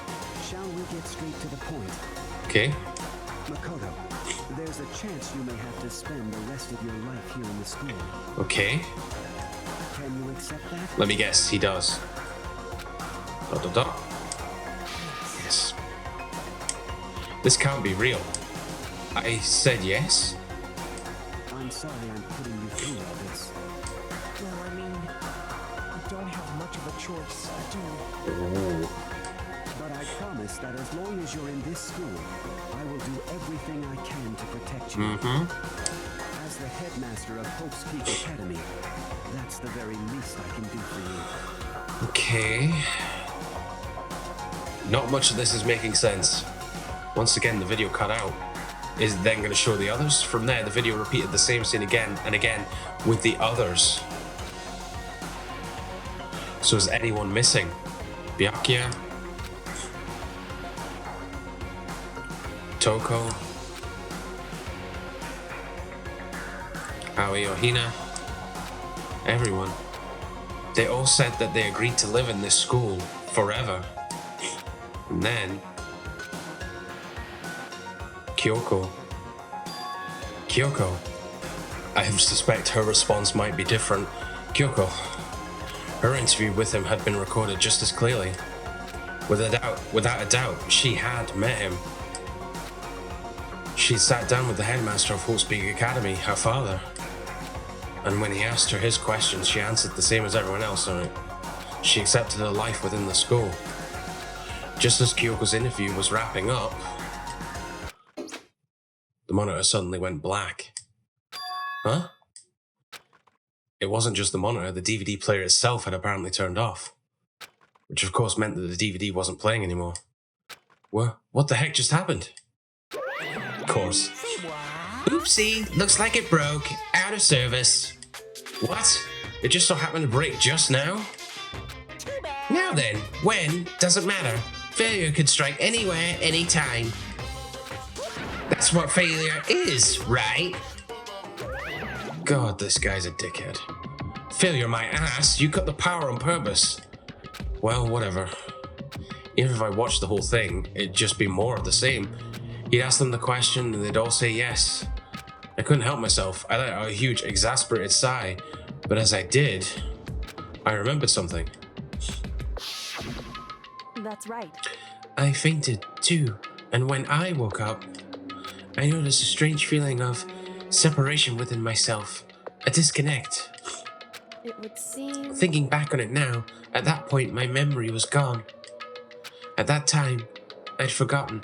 shall we get straight to the point? Okay. Makoto, there's a chance you may have to spend the rest of your life here in the school. Okay. Can you accept that? Let me guess, he does. ... Yes. This can't be real. I said yes? I'm sorry I'm putting you through all this. Well, I mean, we don't have much of a choice, do we? Ooh. But I promise that as long as you're in this school, I will do everything I can to protect you. Mm-hmm. As the headmaster of Hope's Peak Academy, that's the very least I can do for you. Okay. Not much of this is making sense. Once again, the video cut out. Is it then going to show the others? From there, the video repeated the same scene again and again with the others. So is anyone missing? Byakuya? Toko? Aoi Ohina? Everyone. They all said that they agreed to live in this school forever. And then... Kyoko. I suspect her response might be different. Kyoko. Her interview with him had been recorded just as clearly. Without a doubt, she had met him. She sat down with the headmaster of Hope Speak Academy, her father. And when he asked her his questions, she answered the same as everyone else on it. She accepted a life within the school. Just as Kyoko's interview was wrapping up, the monitor suddenly went black. Huh? It wasn't just the monitor, the DVD player itself had apparently turned off. Which of course meant that the DVD wasn't playing anymore. What the heck just happened? Of course. Oopsie, looks like it broke. Out of service. What? It just so happened to break just now? Now then, when doesn't matter. Failure could strike anywhere, anytime. That's what failure is, right? God, this guy's a dickhead. Failure my ass, you cut the power on purpose. Well, whatever. Even if I watched the whole thing, it'd just be more of the same. He'd ask them the question and they'd all say yes. I couldn't help myself. I let out a huge, exasperated sigh. But as I did, I remembered something. That's right. I fainted, too. And when I woke up, I noticed a strange feeling of separation within myself. A disconnect. It would seem... Thinking back on it now, at that point my memory was gone. At that time, I'd forgotten.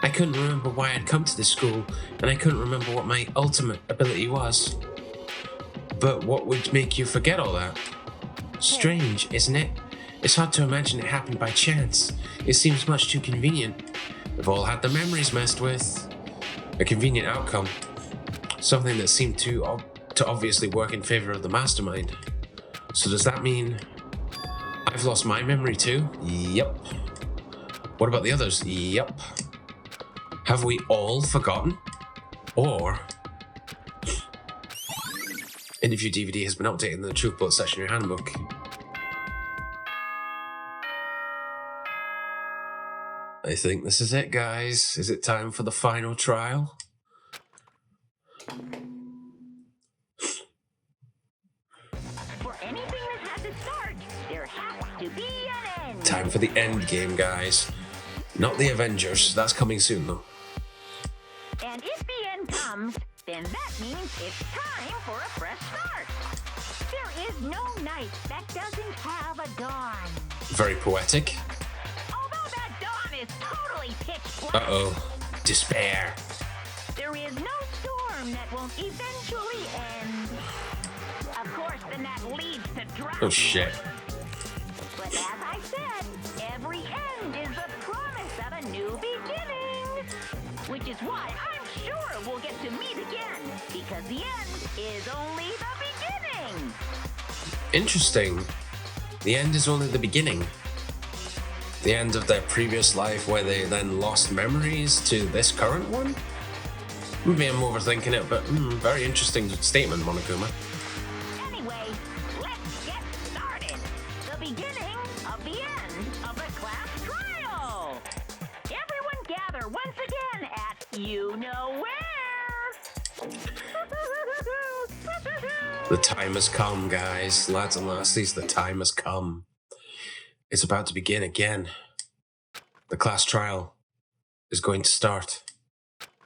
I couldn't remember why I'd come to this school, and I couldn't remember what my ultimate ability was. But what would make you forget all that? Strange, isn't it? It's hard to imagine it happened by chance. It seems much too convenient. We've all had the memories messed with. A convenient outcome. Something that seemed to obviously work in favor of the mastermind. So does that mean I've lost my memory too? Yep. What about the others? Yep. Have we all forgotten? Or interview DVD has been updated in the Truth Bullet section of your handbook. I think this is it, guys. Is it time for the final trial? For anything that has to start, there has to be an end. Time for the end game, guys. Not the Avengers. That's coming soon, though. And if the end comes, then that means it's time for a fresh start. There is no night that doesn't have a dawn. Very poetic. Although that dawn is totally pitch black, Uh-oh. Despair. there is no storm that won't eventually end. Of course, then that leads to drought. Oh, shit. But as I said, every end is the promise of a new beginning. Which is why I'm sure we'll get to meet again, because the end is only the beginning. Interesting. The end is only the beginning. The end of their previous life where they then lost memories to this current one? Maybe I'm overthinking it, but very interesting statement, Monokuma. Anyway, let's get started. The beginning of the end of the class trial. Everyone gather once again at you know where. The time has come, guys. Lads and Lassies, the time has come. It's about to begin again. The class trial is going to start.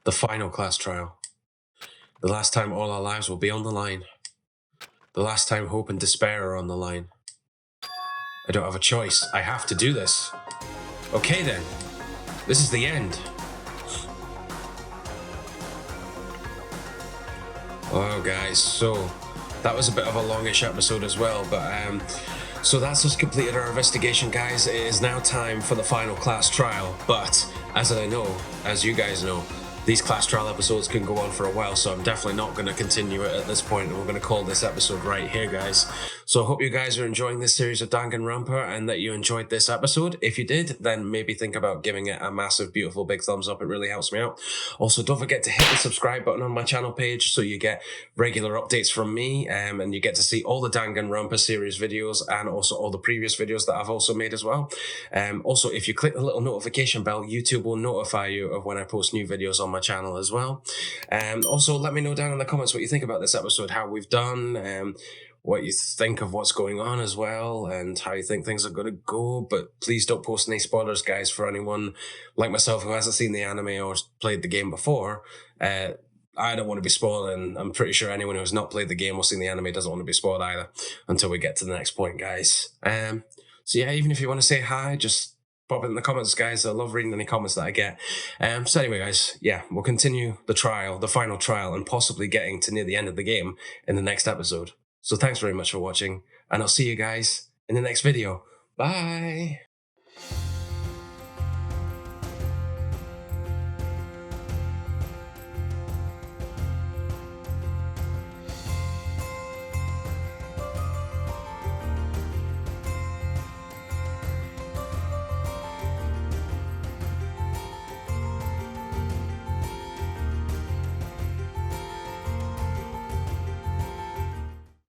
The final class trial. The last time all our lives will be on the line. The last time hope and despair are on the line. I don't have a choice. I have to do this. Okay then. This is the end. Oh guys, so that was a bit of a longish episode as well, but So that's us completed our investigation, guys. It is now time for the final class trial. But as you guys know, these class trial episodes can go on for a while, so I'm definitely not going to continue it at this point, and we're going to call this episode right here, guys. So I hope you guys are enjoying this series of Danganronpa and that you enjoyed this episode. If you did, then maybe think about giving it a massive, beautiful, big thumbs up. It really helps me out. Also, don't forget to hit the subscribe button on my channel page so you get regular updates from me, and you get to see all the Danganronpa series videos and also all the previous videos that I've also made as well. Also, if you click the little notification bell, YouTube will notify you of when I post new videos on my channel as well. Also, let me know down in the comments what you think about this episode, how we've done, what you think of what's going on as well, and how you think things are going to go. But please don't post any spoilers, guys, for anyone like myself who hasn't seen the anime or played the game before. I don't want to be spoiled, and I'm pretty sure anyone who has not played the game or seen the anime doesn't want to be spoiled either until we get to the next point, guys. So yeah, even if you want to say hi, just pop it in the comments, guys. I love reading any comments that I get. So anyway, guys, yeah, we'll continue the final trial, and possibly getting to near the end of the game in the next episode. So thanks very much for watching, and I'll see you guys in the next video. Bye!